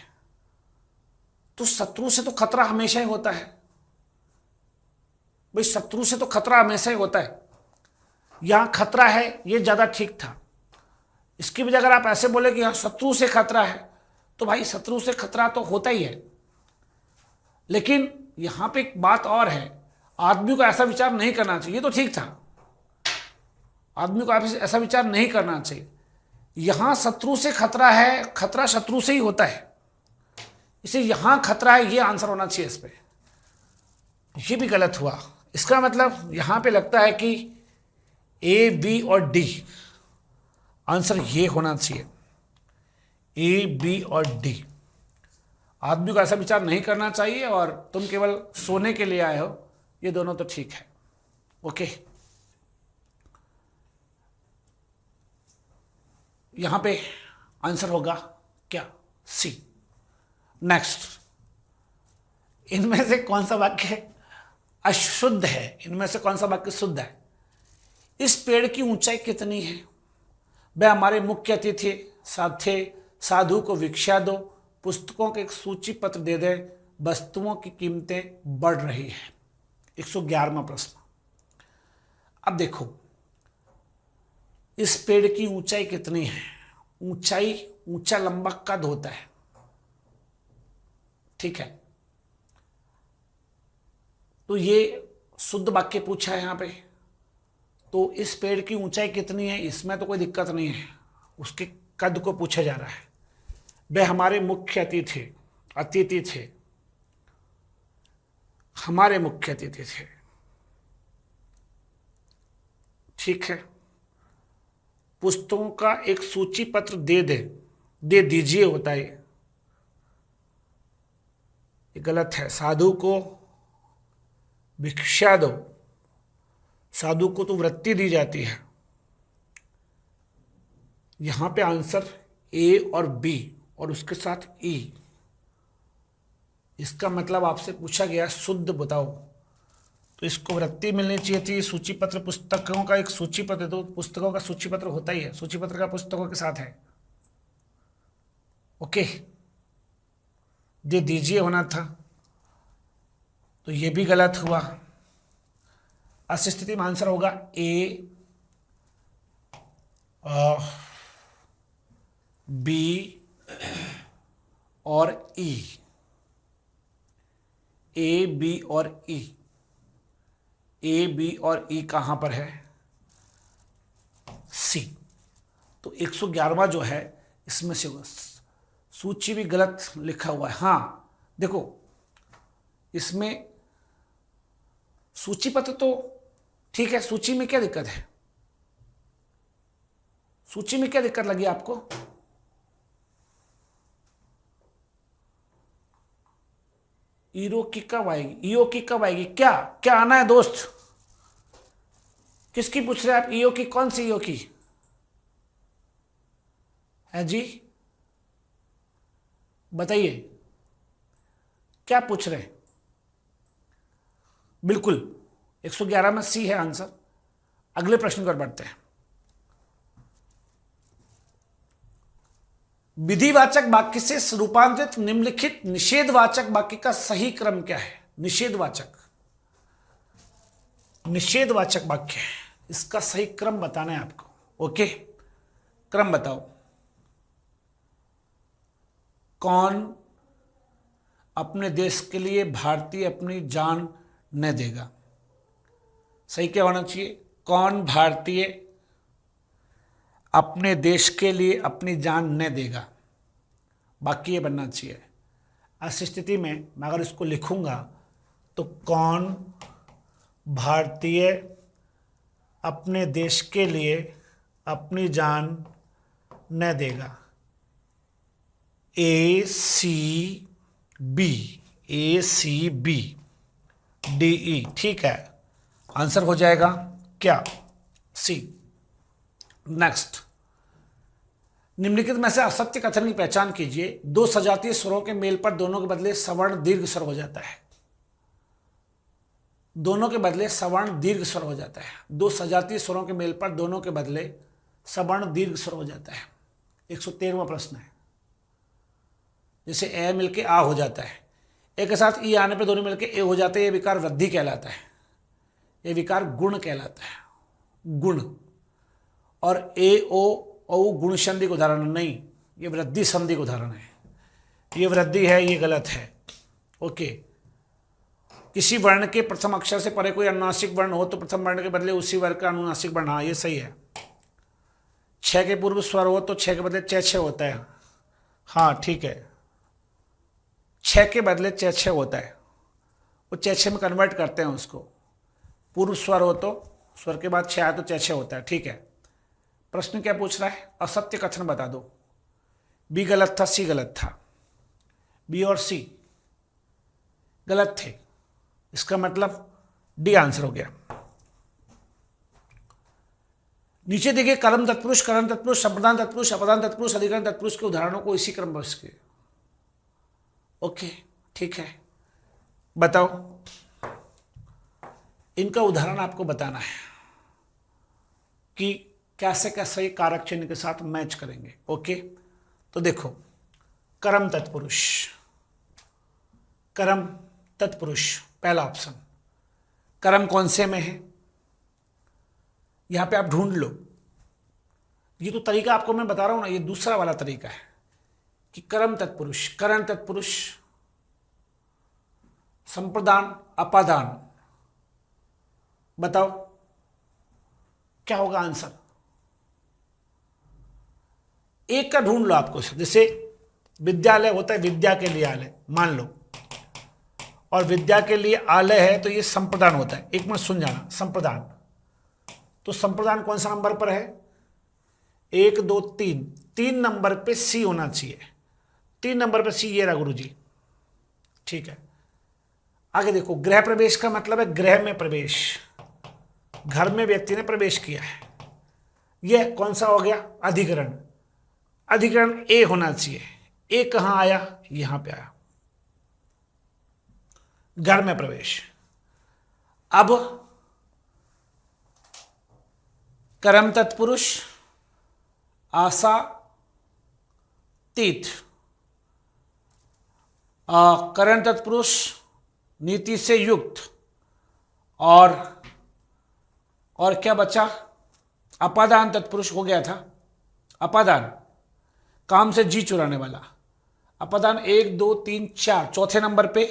तो शत्रु से तो खतरा हमेशा ही होता है भाई, शत्रु से तो खतरा हमेशा ही होता है। यहां खतरा है, ये ज्यादा ठीक था। इसकी वजह अगर आप ऐसे बोले कि यहां शत्रु से खतरा है, तो भाई शत्रु से खतरा तो होता ही है, लेकिन यहां पे एक बात और है, आदमी को ऐसा विचार नहीं करना चाहिए। ये तो ठीक था, आदमी को ऐसा विचार नहीं करना चाहिए। यहां शत्रु से खतरा है, खतरा शत्रु से ही होता है, इसे यहां खतरा है, ये आंसर होना चाहिए इस पे। ये भी गलत हुआ। इसका मतलब यहां पे लगता है कि ए, बी और डी, आंसर ये होना चाहिए, ए, बी और डी। आदमी को ऐसा विचार नहीं करना चाहिए, और तुम केवल सोने के लिए आए हो, ये दोनों तो ठीक है। ओके, यहां पे आंसर होगा क्या? सी। नेक्स्ट, इनमें से कौन सा वाक्य अशुद्ध है? इनमें से कौन सा वाक्य शुद्ध है? इस पेड़ की ऊंचाई कितनी है? वह हमारे मुख्य अतिथि साधु को भिक्षा दो, पुस्तकों के एक सूची पत्र दे दे, वस्तुओं की कीमतें बढ़ रही है। 111वां प्रश्न। अब देखो, इस पेड़ की ऊंचाई कितनी है? ऊंचाई, ऊंचा लंबा कद होता है, ठीक है। तो ये शुद्ध वाक्य पूछा है यहां पे। तो इस पेड़ की ऊंचाई कितनी है, इसमें तो कोई दिक्कत नहीं है, उसके कद को पूछा जा रहा है। वे हमारे मुख्य अतिथि थे, हमारे मुख्य अतिथि थे, ठीक है। पुस्तकों का एक सूची पत्र दे दीजिए होता है, ये गलत है। साधु को भिक्षा दो, साधु को तो वृत्ति दी जाती है। यहां पे आंसर ए और बी और उसके साथ ई। इसका मतलब आपसे पूछा गया शुद्ध बताओ, तो इसको वृत्ति मिलनी चाहिए थी। सूची पत्र, पुस्तकों का एक सूची पत्र, तो पुस्तकों का सूची पत्र होता ही है, सूची पत्र का पुस्तकों के साथ है, ओके। दे दीजिए होना था, तो ये भी गलत हुआ। इस स्थिति में आंसर होगा ए, बी और ई। ए, बी और ई। ए, बी और ई कहां पर है? सी। तो 111वां जो है इसमें से होगा। सूची भी गलत लिखा हुआ है। हाँ देखो, इसमें सूची पत्र तो ठीक है, सूची में क्या दिक्कत है? सूची में क्या दिक्कत लगी आपको? ईरो की कब आएगी? ईओ की कब आएगी? क्या क्या आना है दोस्त? किसकी पूछ रहे हैं आप? ईओ की? कौन सी ईओ की है जी? बताइए क्या पूछ रहे हैं? बिल्कुल 111 में सी है आंसर। अगले प्रश्न पर बढ़ते हैं। विधिवाचक वाक्य से रूपांतरित निम्नलिखित निषेधवाचक वाक्य का सही क्रम क्या है? निषेधवाचक वाक्य है, इसका सही क्रम बताना है आपको, ओके। क्रम बताओ। कौन अपने देश के लिए भारतीय अपनी जान न देगा? सही क्या होना चाहिए? कौन भारतीय अपने देश के लिए अपनी जान न देगा, बाकी ये बनना चाहिए। ऐसी स्थिति में मैं अगर इसको लिखूंगा तो कौन भारतीय अपने देश के लिए अपनी जान न देगा? ए सी बी डी ई, ठीक है, आंसर हो जाएगा क्या? सी। नेक्स्ट, निम्नलिखित में से असत्य कथन की पहचान कीजिए। दो सजातीय स्वरों के मेल पर दोनों के बदले सवर्ण दीर्घ स्वर हो जाता है। दोनों के बदले सवर्ण दीर्घ स्वर हो जाता है। दो सजातीय स्वरों के मेल पर दोनों के बदले सवर्ण दीर्घ स्वर हो जाता है। 113वां प्रश्न है। जैसे ए मिलके आ हो जाता है, ए के साथ ई आने पर दोनों मिलके ए हो जाते हैं, ये विकार वृद्धि कहलाता है, ये विकार गुण कहलाता है, गुण। और ए ओ औ गुण संधि का उदाहरण नहीं, ये वृद्धि संधि का उदाहरण है। ये वृद्धि है, ये गलत है, ओके। किसी वर्ण के प्रथम अक्षर से परे कोई अनुनासिक वर्ण हो तो प्रथम वर्ण के बदले उसी वर्ग का अनुनासिक वर्ण, हाँ ये सही है। 6 के पूर्व स्वर हो तो 6 के बदले च होता है, हाँ ठीक है। 6 के बदले च होता है, वो च में कन्वर्ट करते हैं उसको। पूर्व स्वर हो तो स्वर के बाद 6 आए तो च होता है, ठीक है। प्रश्न क्या पूछ रहा है? असत्य कथन बता दो। बी गलत था, सी गलत था। बी और सी गलत थे, इसका मतलब डी आंसर हो गया। नीचे देखिए, कर्म तत्पुरुष, करण तत्पुरुष, संप्रदान तत्पुरुष, अपदान तत्पुरुष, अधिकरण तत्पुरुष के उदाहरणों को इसी क्रम में उसके, ओके ठीक है। बताओ, इनका उदाहरण आपको बताना है कि कैसे कैसे कारक चिन्ह के साथ मैच करेंगे, ओके। तो देखो, कर्म तत्पुरुष, कर्म तत्पुरुष पहला ऑप्शन। कर्म कौन से में है? यहां पे आप ढूंढ लो, ये तो तरीका आपको मैं बता रहा हूं ना, ये दूसरा वाला तरीका है कि कर्म तत्पुरुष, करण तत्पुरुष, संप्रदान, अपादान। बताओ क्या होगा आंसर? एक का ढूंढ लो आपको। जैसे विद्यालय होता है, विद्या के लिए आलय मान लो, और विद्या के लिए आलय है तो ये संप्रदान होता है। एक मिनट सुन जाना, संप्रदान। तो संप्रदान कौन सा नंबर पर है? 1 2 3, 3 नंबर पे सी होना चाहिए। 3 नंबर पे सी, ये रहा गुरु जी। ठीक है, आगे देखो। गृह प्रवेश का मतलब है गृह में प्रवेश, घर में व्यक्ति ने प्रवेश किया है। यह कौन सा हो गया? अधिकरण। अधिकरण ए होना चाहिए। ए कहां आया? यहां पे आया, घर में प्रवेश। अब कर्म तत्पुरुष, आशा, तीत, करण तत्पुरुष, नीति से युक्त, और क्या बचा? अपादान तत्पुरुष हो गया था। अपादान, काम से जी चुराने वाला। अपादान 1 2 3 4, चौथे नंबर पे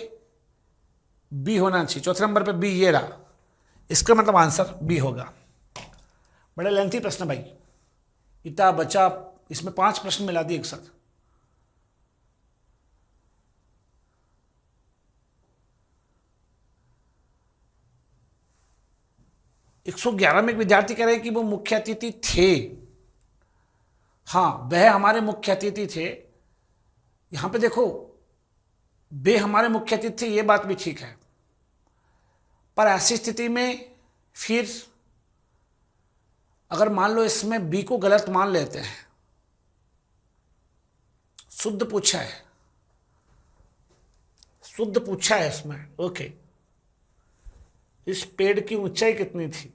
बी होना चाहिए। चौथे नंबर पे बी, ये रहा। इसका मतलब आंसर बी होगा। बड़ा लेंथी प्रश्न भाई, इतना बचा। इसमें 5 प्रश्न मिला दिए एक साथ। एक 111 में एक विद्यार्थी कह रहे हैं कि वो मुख्य अतिथि थे। हाँ, वह हमारे मुख्य अतिथि थे। यहां पे देखो, वे हमारे मुख्य अतिथि थे, ये बात भी ठीक है, पर ऐसी स्थिति में फिर अगर मान लो इसमें बी को गलत मान लेते हैं, शुद्ध पूछा है, शुद्ध पूछा है इसमें, ओके, इस पेड़ की ऊंचाई कितनी थी?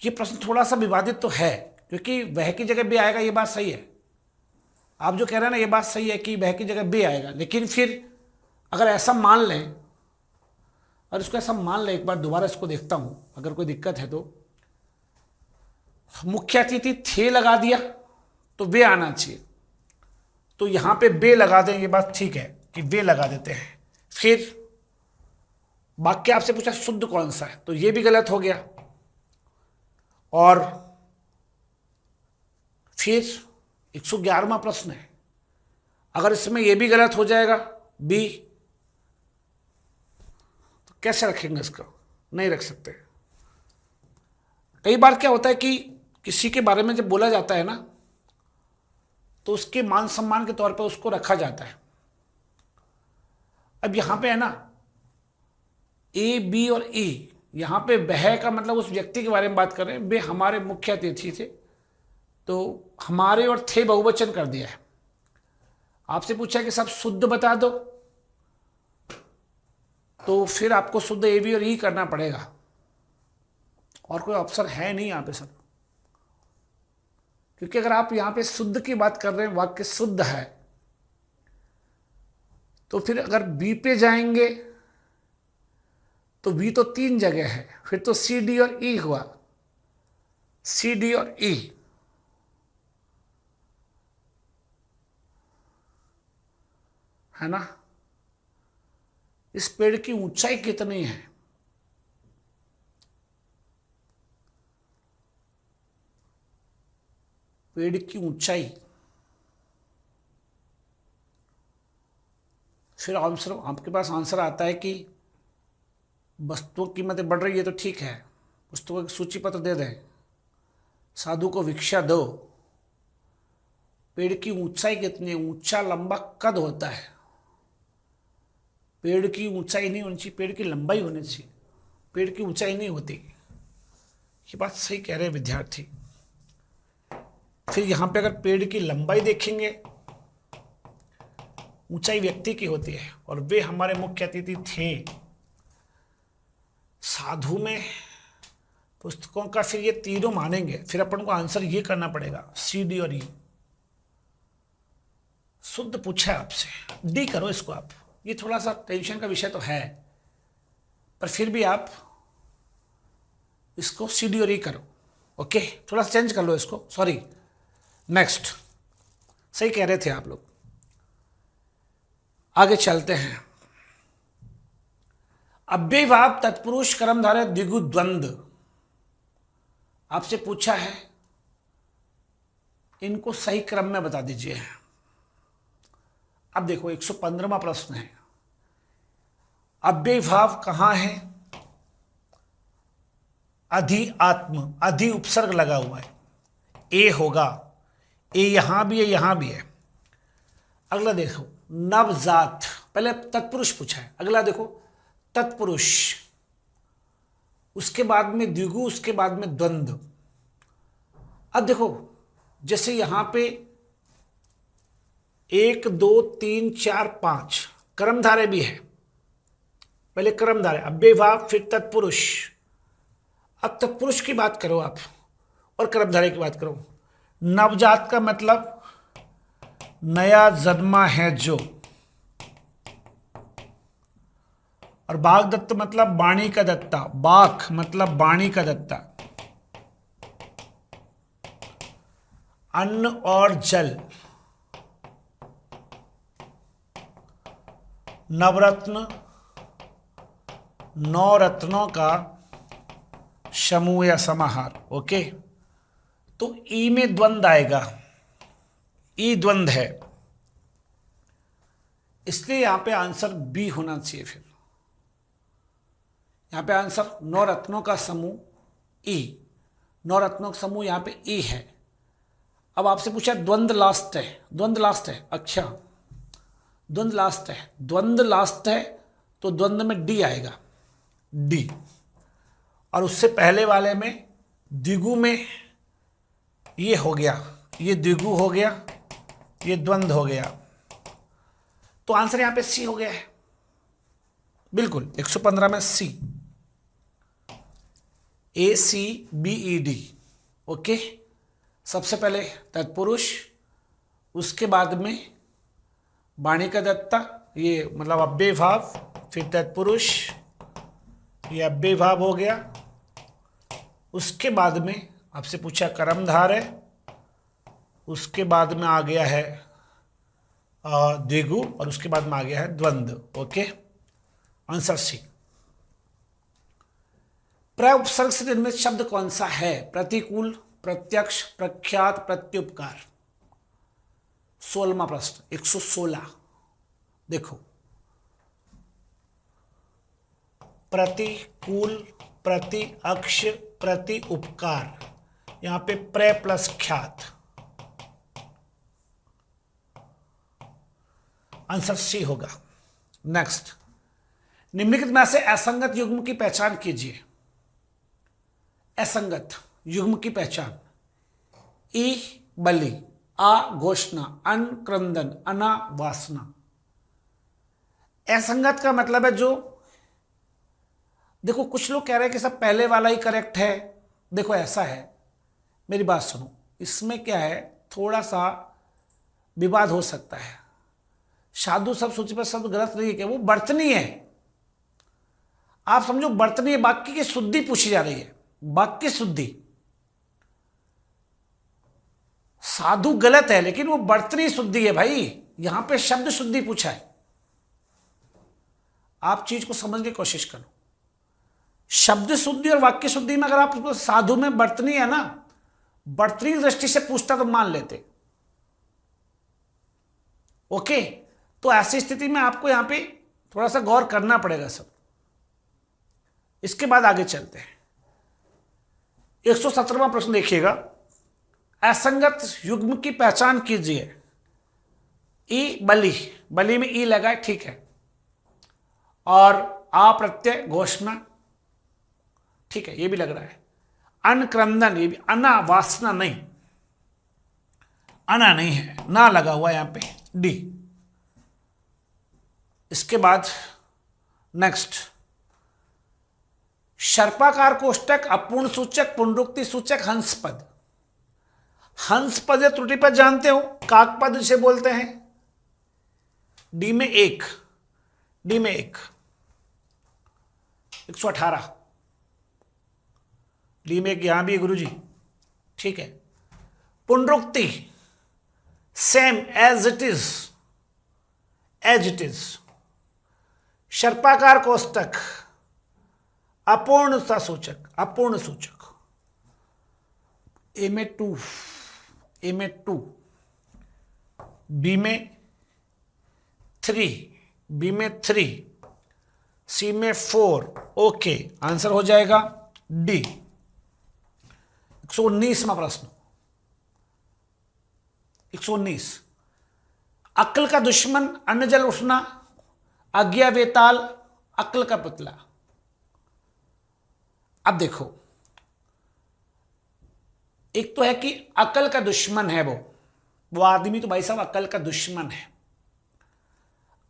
ये प्रश्न थोड़ा सा विवादित तो है, क्योंकि वह की जगह बे आएगा, ये बात सही है। आप जो कह रहे हैं ना, ये बात सही है कि वह की जगह बे आएगा, लेकिन फिर अगर ऐसा मान लें, और इसको ऐसा मान लें, एक बार दोबारा इसको देखता हूं, अगर कोई दिक्कत है तो। मुख्य अतिथि थे लगा दिया तो वे आना चाहिए, तो यहां पे बे लगा दें, ये बात ठीक है कि वे लगा देते हैं। फिर वाक्य आपसे पूछा शुद्ध कौन सा है, तो ये भी गलत हो गया। और फिर 111वां प्रश्न है, अगर इसमें ये भी गलत हो जाएगा बी, तो कैसे रखेंगे इसको? नहीं रख सकते। कई बार क्या होता है कि किसी के बारे में जब बोला जाता है ना, तो उसके मान सम्मान के तौर पर उसको रखा जाता है। अब यहां पे है ना, ए बी और ई, यहां पे वह का मतलब उस व्यक्ति के बारे में बात कर रहे हैं। वे हमारे मुख्य अतिथि थे, तो हमारे और थे बहुवचन कर दिया है। आपसे पूछा कि सब शुद्ध बता दो, तो फिर आपको शुद्ध ए बी और ई करना पड़ेगा, और कोई ऑप्शन है नहीं यहां पे सब। क्योंकि अगर आप यहां पे शुद्ध की बात कर रहे हैं, वाक्य शुद्ध है, तो फिर अगर बी पे जाएंगे तो बी तो 3 जगह है, फिर तो सी डी और ई हुआ, सी डी और ई। है ना? इस पेड़ की ऊंचाई कितनी है? पेड़ की ऊंचाई, फिर आंसर आपके पास आंसर आता है कि वस्तुओं की कीमतें बढ़ रही है, तो ठीक है, पुस्तकों की सूची पत्र दे दें, साधु को भिक्षा दो। पेड़ की ऊंचाई कितनी है? ऊंचा लंबा कद होता है, पेड़ की ऊंचाई नहीं होनी चाहिए, पेड़ की लंबाई होनी चाहिए, पेड़ की ऊंचाई नहीं होती। ये बात सही कह रहे हैं विद्यार्थी। फिर यहां पे अगर पेड़ की लंबाई देखेंगे, ऊंचाई व्यक्ति की होती है, और वे हमारे मुख्य अतिथि थे। साधु में पुस्तकों का फिर ये तीनों मानेंगे, फिर अपन को आंसर ये करना पड़ेगा, सी डी और ई। शुद्ध पूछा है आपसे, डी करो इसको आप। ये थोड़ा सा टेंशन का विषय तो है, पर फिर भी आप इसको सी डी और ई करो। ओके, थोड़ा सा चेंज कर लो इसको, सॉरी। नेक्स्ट, सही कह रहे थे आप लोग। आगे चलते हैं। अव्ययीभाव, तत्पुरुष, कर्मधारय, द्विगु, द्वंद्व आपसे पूछा है, इनको सही क्रम में बता दीजिए। अब देखो 115वां प्रश्न है। अव्ययीभाव कहां है? अधि आत्म, अधि उपसर्ग लगा हुआ है, ए होगा, ए यहां भी है, यहां भी है। अगला देखो नवजात, पहले तत्पुरुष पूछा है, अगला देखो तत्पुरुष, उसके बाद में द्विगु, उसके बाद में द्वंद्व। अब देखो जैसे यहां पे 1 2 3 4 5 कर्मधारय भी है, पहले कर्मधारय, अव्ययीभाव, फिर तत्पुरुष। अब तत्पुरुष की बात करो आप और कर्मधारय की बात करो। नवजात का मतलब नया जन्मा है जो, और बागदत्त मतलब बाणी का दत्ता, बाक मतलब बाणी का दत्ता। अन्न और जल, नवरत्न, 9 रत्नों का समूह या समाहार। ओके, तो ई में द्वंद आएगा, ई द्वंद है, इसलिए यहां पे आंसर बी होना चाहिए। फिर यहां पे आंसर 9 रत्नों का समूह, ई, 9 रत्नों का समूह यहां पे ई है। अब आपसे पूछा द्वंद लास्ट है, द्वंद लास्ट है, अच्छा द्वंद लास्ट है, द्वंद लास्ट है तो द्वंद में डी आएगा, डी। और उससे पहले वाले में द्विगु में ये हो गया, ये द्विगु हो गया, ये द्वंद हो गया, तो आंसर यहां पे सी हो गया है, बिल्कुल 115 में सी, ACBED। ओके, सबसे पहले तत्पुरुष, उसके बाद में बाणी का दत्ता, ये मतलब अव्ययीभाव, फिर तत्पुरुष, ये अव्ययीभाव हो गया, उसके बाद में आपसे पूछा कर्मधारय, उसके बाद में आ गया है द्विगु, और उसके बाद में आ गया है द्वंद्व। Okay, answer C. प्र उपसर्ग से निर्मित शब्द कौन सा है? प्रतिकूल, प्रत्यक्ष, प्रख्यात, प्रत्युपकार। 16वां प्रश्न, 116। देखो प्रतिकूल, प्रति अक्ष, प्रति उपकार, यहां पे प्र प्लस ख्यात, आंसर सी होगा। नेक्स्ट, निम्नलिखित में से असंगत युग्म की पहचान कीजिए। असंगत युग्म की पहचान, ई बलि, आ घोषणा, अन क्रंदन, अना वासना। असंगत का मतलब है जो, देखो कुछ लोग कह रहे हैं कि सब पहले वाला ही करेक्ट है। देखो ऐसा है, मेरी बात सुनो, इसमें क्या है, थोड़ा सा विवाद हो सकता है। साधु सब सूची पर शब्द गलत नहीं है, क्या वो बर्तनी है, आप समझो बर्तनी है, वाक्य की शुद्धि पूछी जा रही है, वाक्य शुद्धि। साधु गलत है लेकिन वो बर्तनी शुद्धि है भाई, यहां पे शब्द शुद्धि पूछा है। आप चीज को समझने की कोशिश करो, शब्द शुद्धि और वाक्य शुद्धि में अगर आप साधु में बर्तनी है ना, बर्तनी की दृष्टि से पूछता तो मान लेते। ओके, तो ऐसी स्थिति में आपको यहां पे थोड़ा सा गौर करना पड़ेगा सब। इसके बाद आगे चलते हैं। 117वां प्रश्न देखिएगा, असंगत युग्म की पहचान कीजिए। ई बलि, बलि में ई लगा है, ठीक है, और आ प्रत्यय घोषणा, ठीक है, ये भी लग रहा है। अनक्रंदन, ये भी, अना वासना नहीं, अना नहीं है, ना लगा हुआ यहां पे, डी। इसके बाद नेक्स्ट, सर्पाकार कोष्टक, अपूर्ण सूचक, पुनरुक्ति सूचक, हंस पद। हंस पद या त्रुटि पद जानते हो, काक पद जिसे बोलते हैं। डी में एक, डी में एक, 118, डी में एक, यहां भी है गुरुजी, ठीक है। पुनरुक्ति, same as it is, as it is. सर्पाकार कोष्टक, अपूर्णता सूचक, अपूर्ण सूचक। ए में 2, ए में 2, बी में 3, बी में 3, सी में 4। ओके, आंसर हो जाएगा डी। 119वां प्रश्न, 119। अक्ल का दुश्मन, अन्न जल उठना, आज्ञा बेताल, अक्ल का पुतला। अब देखो, एक तो है कि अकल का दुश्मन है वो आदमी, तो भाई साहब अकल का दुश्मन है।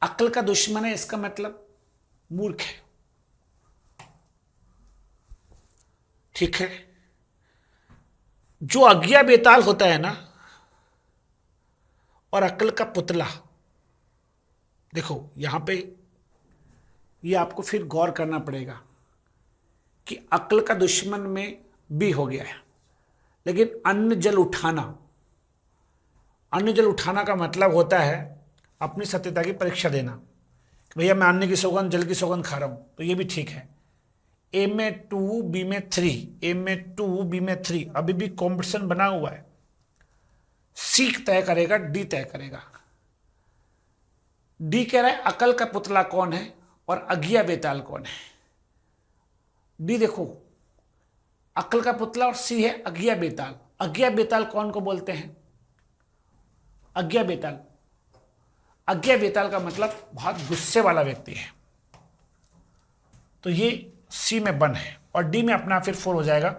अकल का दुश्मन है इसका मतलब मूर्ख है, ठीक है। जो आज्ञा बेताल होता है ना, और अकल का पुतला, देखो यहां पे ये आपको फिर गौर करना पड़ेगा कि अक्ल का दुश्मन में भी हो गया है, लेकिन अन्न जल उठाना, अन्न जल उठाना का मतलब होता है अपनी सत्यता की परीक्षा देना कि भैया मैं अन्न की सौगंध, जल की सौगंध खा रहा हूं, तो ये भी ठीक है। ए में 2, बी में 3, ए में 2, बी में 3, अभी भी कॉम्पिटिशन बना हुआ है। सी तय करेगा, डी तय करेगा। डी कह रहा है अकल का पुतला कौन है और आज्ञा बेताल कौन है। डी देखो, अकल का पुतला, और सी है आज्ञा बेताल। आज्ञा बेताल कौन को बोलते हैं? आज्ञा बेताल, आज्ञा बेताल का मतलब बहुत गुस्से वाला व्यक्ति है, तो ये सी में बन है, और डी में अपना फिर 4 हो जाएगा।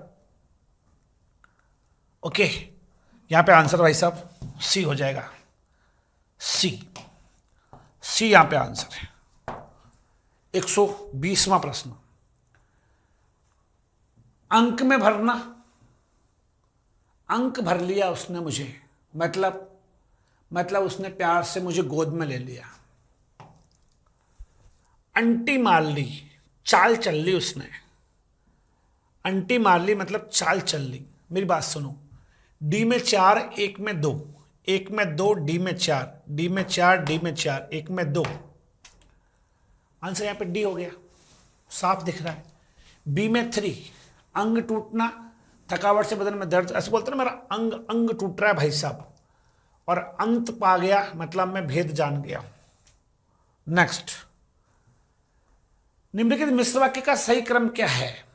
ओके, यहां पे आंसर भाई साहब सी हो जाएगा, सी, सी यहां पे आंसर है। 120वां प्रश्न, अंक में भरना, अंक भर लिया उसने मुझे, मतलब उसने प्यार से मुझे गोद में ले लिया। अंटी मार ली, चाल चल ली उसने। अंटी मार ली मतलब चाल चल ली। मेरी बात सुनो, डी में 4, एक में 2, एक में 2, डी में 4, डी में 4, डी में 4, एक में 2। आंसर यहां पे डी हो गया, साफ दिख रहा है। बी में 3, अंग टूटना, थकावट से बदन में दर्द, ऐसे बोलते ना मेरा अंग अंग टूट रहा है भाई साहब, और अंत पा गया मतलब मैं भेद जान गया। नेक्स्ट, निम्नलिखित मिश्र वाक्य का सही क्रम क्या है?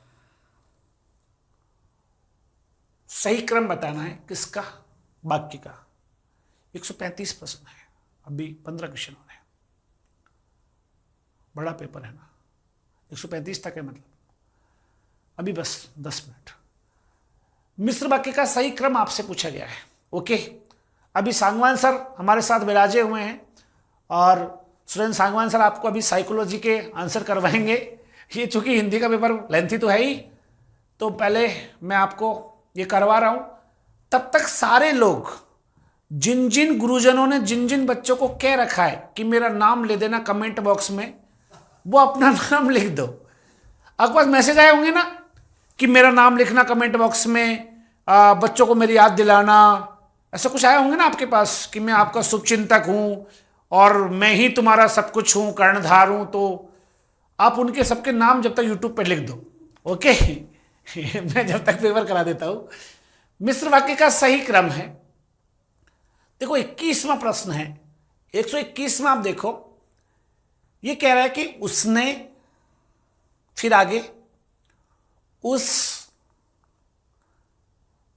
सही क्रम बताना है किसका? वाक्य का। 135 प्रश्न है, अभी 15 क्वेश्चन हो रहे हैं, बड़ा पेपर है ना, 135 तक है, मतलब अभी बस 10 मिनट। मिश्र वाक्य का सही क्रम आपसे पूछा गया है। ओके, अभी सांगवान सर हमारे साथ विराजे हुए हैं, और सुरेंद्र सांगवान सर आपको अभी साइकोलॉजी के आंसर करवाएंगे। ये चूंकि हिंदी का पेपर लेंथी तो है ही, तो पहले मैं आपको ये करवा रहा हूं। तब तक सारे लोग, जिन जिन गुरुजनों ने जिन जिन बच्चों को कह रखा है कि मेरा नाम ले देना कमेंट बॉक्स में, वो अपना नाम लिख दो। आपके पास मैसेज आए होंगे ना कि मेरा नाम लिखना कमेंट बॉक्स में, बच्चों को मेरी याद दिलाना, ऐसा कुछ आया होंगे ना आपके पास कि मैं आपका शुभचिंतक हूं और मैं ही तुम्हारा सब कुछ हूं, कर्णधार हूं। तो आप उनके सबके नाम जब तक यूट्यूब पर लिख दो। ओके मैं जब तक पेपर करा देता हूं। मिश्र वाक्य का सही क्रम है, देखो 21वां प्रश्न है, 121वां। आप देखो, ये कह रहा है कि उसने, फिर आगे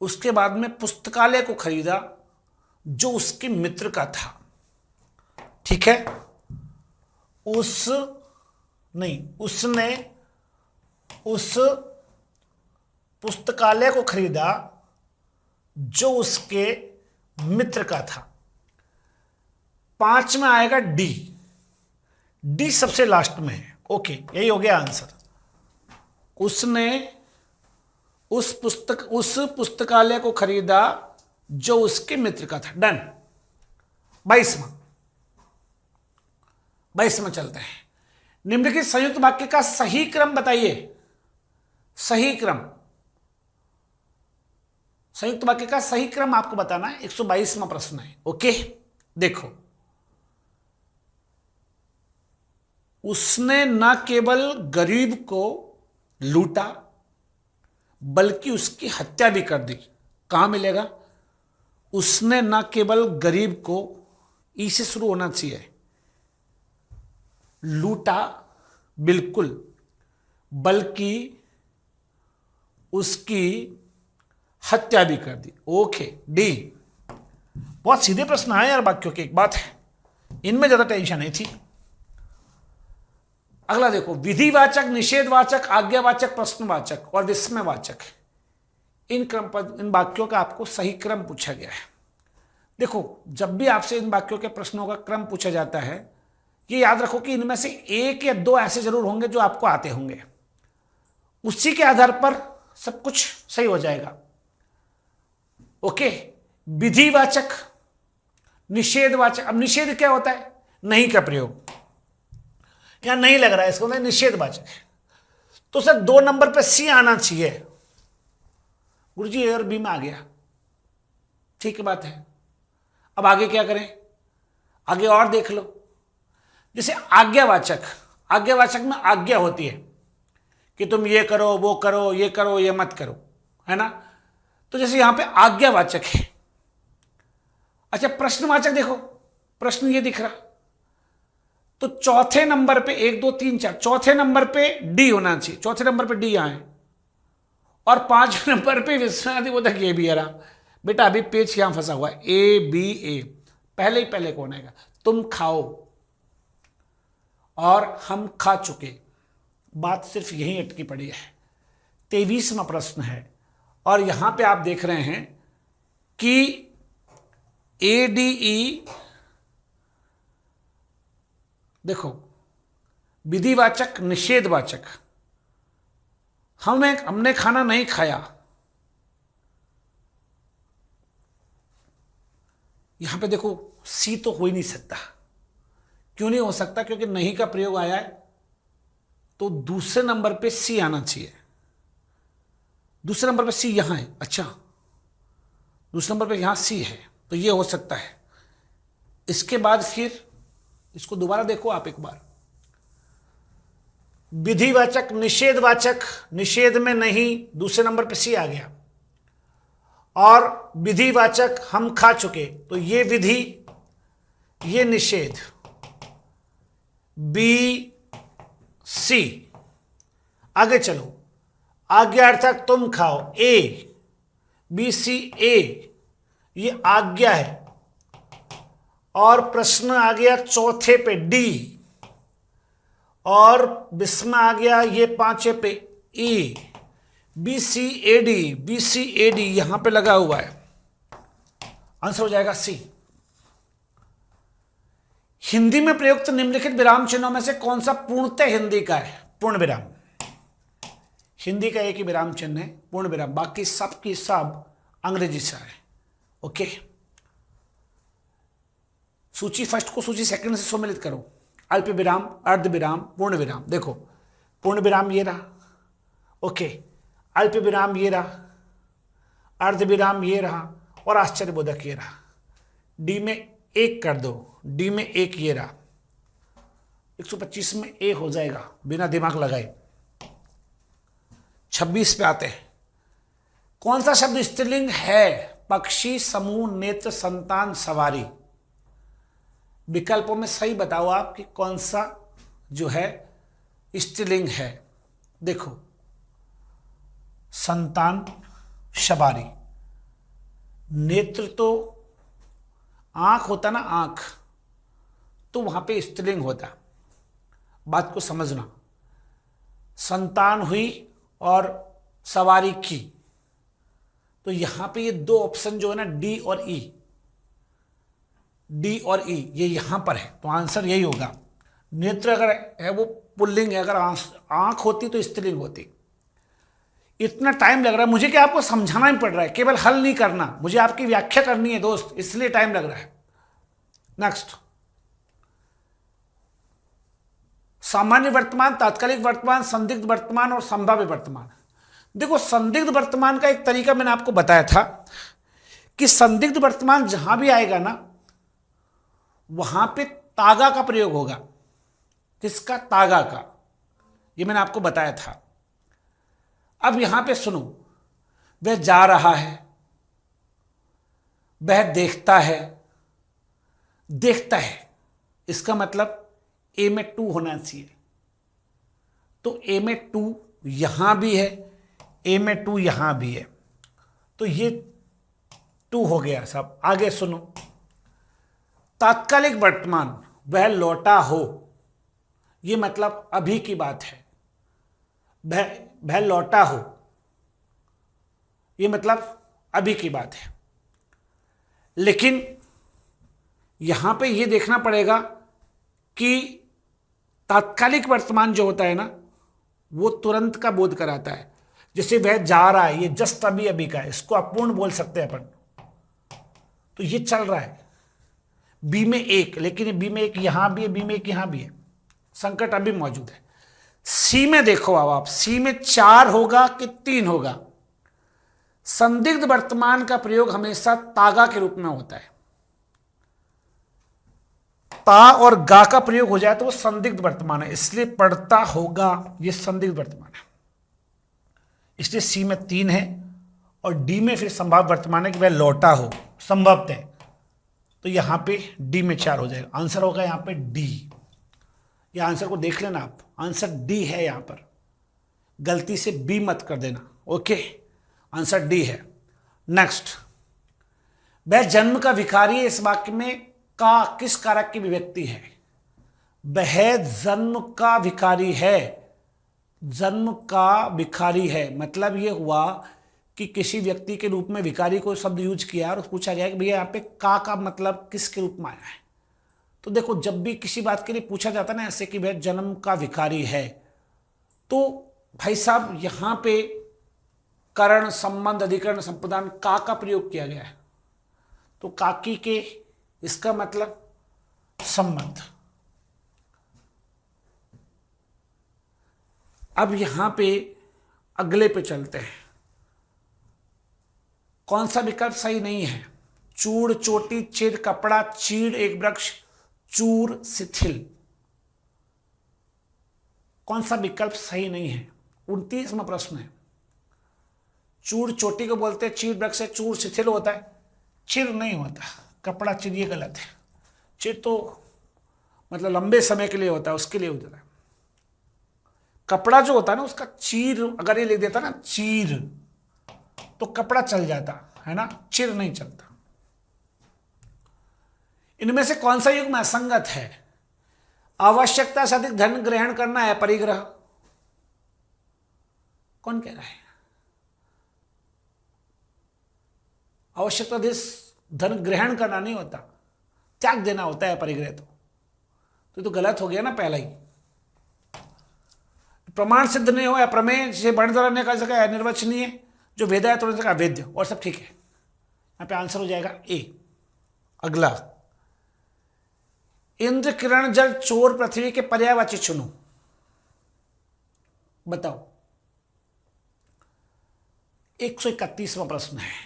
उसके बाद में पुस्तकालय को खरीदा जो उसके मित्र का था। ठीक है, उसने उस पुस्तकालय को खरीदा जो उसके मित्र का था। 5 में आएगा डी, डी सबसे लास्ट में है। ओके, यही हो गया आंसर। उसने उस पुस्तकालय को खरीदा जो उसके मित्र का था। डन। 22वां चलते हैं। निम्नलिखित संयुक्त वाक्य का सही क्रम बताइए। सही क्रम, संयुक्त वाक्य का सही क्रम आपको बताना है। 122वां प्रश्न है। ओके, देखो, उसने न केवल गरीब को लूटा बल्कि उसकी हत्या भी कर दी। कहां मिलेगा? उसने न केवल गरीब को, ई से शुरू होना चाहिए, लूटा बिल्कुल, बल्कि उसकी हत्या भी कर दी। Okay, D. बहुत सीधे प्रश्न आए यार वाक्यों की, एक बात है, इनमें ज्यादा टेंशन नहीं थी। अगला देखो, विधिवाचक, निषेधवाचक, आज्ञावाचक, प्रश्नवाचक और विस्मयवाचक, इन क्रम पर, इन वाक्यों का आपको सही क्रम पूछा गया है। देखो, जब भी आपसे इन वाक्यों के प्रश्नों का क्रम पूछा जाता है, ये याद रखो कि इनमें से एक या दो ऐसे जरूर होंगे जो आपको आते होंगे, उसी के आधार पर सब कुछ सही हो जाएगा। ओके, विधिवाचक, निषेधवाचक। अब निषेध क्या होता है? नहीं का प्रयोग, क्या नहीं लग रहा है इसको, निषेधवाचक है, तो सर 2 नंबर पे सी आना चाहिए। गुरुजी ए और बी में आ गया, ठीक है, बात है। अब आगे क्या करें? आगे और देख लो। जैसे आज्ञावाचक, आज्ञावाचक में आज्ञा होती है कि तुम ये करो, वो करो, ये करो, ये मत करो, है ना? तो जैसे यहां पे आज्ञावाचक है। अच्छा, प्रश्नवाचक देखो, प्रश्न ये दिख रहा, तो चौथे नंबर पे 1 2 3 4, चौथे नंबर पे डी होना चाहिए, चौथे नंबर पे डी यहां है, और 5वें नंबर पे विस्मयादिबोधक ये भी है रहा। बेटा अभी पेज यहां फंसा हुआ है, ए बी ए, पहले ही पहले कौन आएगा? तुम खाओ और हम खा चुके, बात सिर्फ यही अटकी पड़ी है। 23वां प्रश्न है, और यहां पे आप देख रहे हैं कि ए डी ई, देखो, विधिवाचक, निषेधवाचक, हमने खाना नहीं खाया, यहां पे देखो सी तो हो ही नहीं सकता। क्यों नहीं हो सकता? क्योंकि नहीं का प्रयोग आया है, तो दूसरे नंबर पे सी आना चाहिए। दूसरे नंबर पे सी यहां है, अच्छा, दूसरे नंबर पे यहां सी है, तो ये हो सकता है। इसके बाद फिर इसको दोबारा देखो आप एक बार, विधिवाचक, निषेधवाचक, निषेध में नहीं, दूसरे नंबर पे सी आ गया, और विधिवाचक हम खा चुके, तो ये विधि, ये निषेध, बी सी। आगे चलो, आज्ञार्थक तुम खाओ, ए, बी सी ए, ये आज्ञा है, और प्रश्न आ गया चौथे पे डी, और विस्मय आ गया ये 5वें पे E, B C A D, B C A D यहां पे लगा हुआ है, आंसर हो जाएगा सी। हिंदी में प्रयुक्त निम्नलिखित विराम चिन्हों में से कौन सा पूर्णतः हिंदी का है? पूर्ण विराम। हिंदी का एक ही विराम चिन्ह है पूर्ण विराम, बाकी सब की सब अंग्रेजी से है। ओके, सूची फर्स्ट को सूची सेकंड से सम्मिलित करो। अल्प विराम, अर्ध विराम, पूर्ण विराम। देखो, पूर्ण विराम ये रहा, ओके, अल्प विराम ये रहा, अर्ध विराम ये रहा, और आश्चर्यबोधक ये रहा। डी में 1 कर दो, डी में 1 ये रहा, 125 में ए हो जाएगा बिना दिमाग लगाए। 26 पे आते हैं, कौन सा शब्द स्त्रीलिंग है? पक्षी, समूह, नेत्र, संतान, सवारी। विकल्पों में सही बताओ आप कि कौन सा जो है स्त्रीलिंग है। देखो, संतान, सवारी, नेत्र तो आंख होता ना, आंख, तो वहां पे स्त्रीलिंग होता। बात को समझना, संतान हुई और सवारी की, तो यहां पे ये 2 ऑप्शन जो है ना, डी और ई, डी और ई, ये यहां पर है, तो आंसर यही होगा। नेत्र अगर है वो पुल्लिंग है, अगर आंख होती तो स्त्रीलिंग होती। इतना टाइम लग रहा है मुझे कि आपको समझाना ही पड़ रहा है, केवल हल नहीं करना, मुझे आपकी व्याख्या करनी है दोस्त, इसलिए टाइम लग रहा है। नेक्स्ट, सामान्य वर्तमान, तात्कालिक वर्तमान, संदिग्ध वर्तमान और संभाव्य वर्तमान। देखो, संदिग्ध वर्तमान का एक तरीका मैंने आपको बताया था कि संदिग्ध वर्तमान जहां भी आएगा ना, वहां पे तागा का प्रयोग होगा। किसका? तागा का। ये मैंने आपको बताया था। अब यहां पे सुनो, वह जा रहा है, वह देखता है। देखता है इसका मतलब ए में टू होना चाहिए, तो ए में टू यहां भी है, ए में टू यहां भी है, तो ये टू हो गया सब। आगे सुनो, तात्कालिक वर्तमान, वह लौटा हो, ये मतलब अभी की बात है। वह लौटा हो, ये मतलब अभी की बात है। लेकिन यहां पे ये देखना पड़ेगा कि तात्कालिक वर्तमान जो होता है ना, वो तुरंत का बोध कराता है। जैसे वह जा रहा है, ये जस्ट अभी अभी का है, इसको अपूर्ण बोल सकते हैं अपन। तो ये चल रहा है बी में एक, लेकिन बी में एक यहां भी है, बी में एक यहां भी है, संकट अभी मौजूद है। सी में देखो, अब आप सी में 4 होगा कि 3 होगा? संदिग्ध वर्तमान का प्रयोग हमेशा तागा के रूप में होता है। ता और गा का प्रयोग हो जाए तो वो संदिग्ध वर्तमान है, इसलिए पढ़ता होगा, ये संदिग्ध वर्तमान है। इसलिए सी में 3 है और डी में फिर संभाव्य वर्तमान है कि वह लौटा हो, संभवतः, तो यहां पे डी में 4 हो जाएगा। आंसर होगा यहां पे डी। ये आंसर को देख लेना आप, आंसर डी है। यहां पर गलती से बी मत कर देना, ओके? आंसर डी है। नेक्स्ट, वह जन्म का भिखारी है, इस वाक्य में का किस कारक की विभक्ति है? वह जन्म का भिखारी है। जन्म का भिखारी है मतलब यह हुआ कि किसी व्यक्ति के रूप में भिखारी को शब्द यूज किया और पूछा गया कि भैया यहाँ पे का मतलब किसके रूप में आया है। तो देखो, जब भी किसी बात के लिए पूछा जाता है ना ऐसे कि वह जन्म का भिखारी है, तो भाई साहब यहां पे करण, संबंध, अधिकरण, संप्रदान का प्रयोग किया गया है। तो काकी के, इसका मतलब संबंध। अब यहां पे अगले पे चलते हैं। कौन सा विकल्प सही नहीं है? चूड़, चोटी, चिर, कपड़ा, चीड़, एक वृक्ष, चूर, शिथिल। कौन सा विकल्प सही नहीं है? 29वां प्रश्न है। चूड़ चोटी को बोलते हैं, चीड़ वृक्ष है, चूर शिथिल होता है, चिर नहीं होता। कपड़ा, चिर ये गलत है। चिर तो मतलब लंबे समय के लिए होता है, उसके लिए होता है। कपड़ा जो होता है ना, उसका चीर अगर ये लिख देता ना चीर, तो कपड़ा चल जाता है ना, चिर नहीं चलता। इनमें से कौन सा युग्म असंगत है? आवश्यकता से अधिक धन ग्रहण करना है परिग्रह। कौन कह रहा है? आवश्यकता अधिक धन ग्रहण करना नहीं होता, त्याग देना होता है परिग्रह। तो गलत हो गया ना पहला ही। प्रमाण सिद्ध नहीं हो या प्रमेय से वर्णन नहीं कर सका, निर्वचनीय, जो वेद है तो अवैध, और सब ठीक है। यहां पे आंसर हो जाएगा ए। अगला, इंद्र, किरण, जल, चोर, पृथ्वी के पर्यायवाची चुनो। बताओ। 131वां प्रश्न है।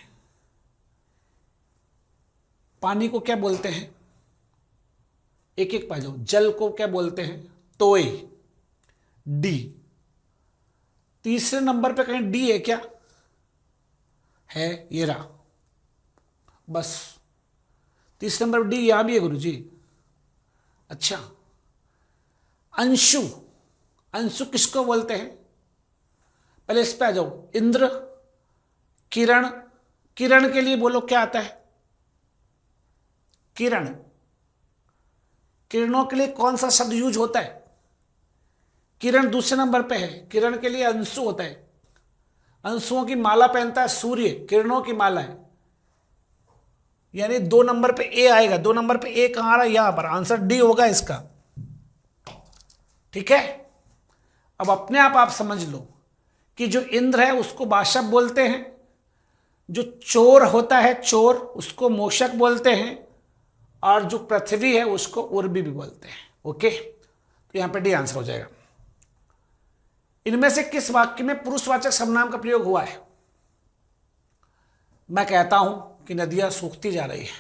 पानी को क्या बोलते हैं? एक एक पा जाओ। जल को क्या बोलते हैं? तोय। डी। तीसरे नंबर पे कहीं डी है क्या? है, ये रहा। बस तीसरे नंबर पर डी यहां भी है गुरुजी। अच्छा, अंशु। अंशु किसको बोलते हैं? पहले इस पे आ जाओ। इंद्र, किरण। किरण के लिए बोलो क्या आता है? किरण। किरणों के लिए कौन सा शब्द यूज होता है? किरण दूसरे नंबर पे है। किरण के लिए अंशु होता है। अंशुओं की माला पहनता है सूर्य, किरणों की माला है। यानी 2 नंबर पे ए आएगा। 2 नंबर पे ए कहां आ रहा है? यहां पर। आंसर डी होगा इसका। ठीक है। अब अपने आप समझ लो कि जो इंद्र है उसको बाशप बोलते हैं, जो चोर होता है चोर उसको मोशक बोलते हैं, और जो पृथ्वी है उसको उर्वी भी बोलते हैं। ओके, तो यहां पे डी आंसर हो जाएगा। इनमें से किस वाक्य में पुरुषवाचक सर्वनाम का प्रयोग हुआ है? मैं कहता हूं कि नदियां सूखती जा रही है।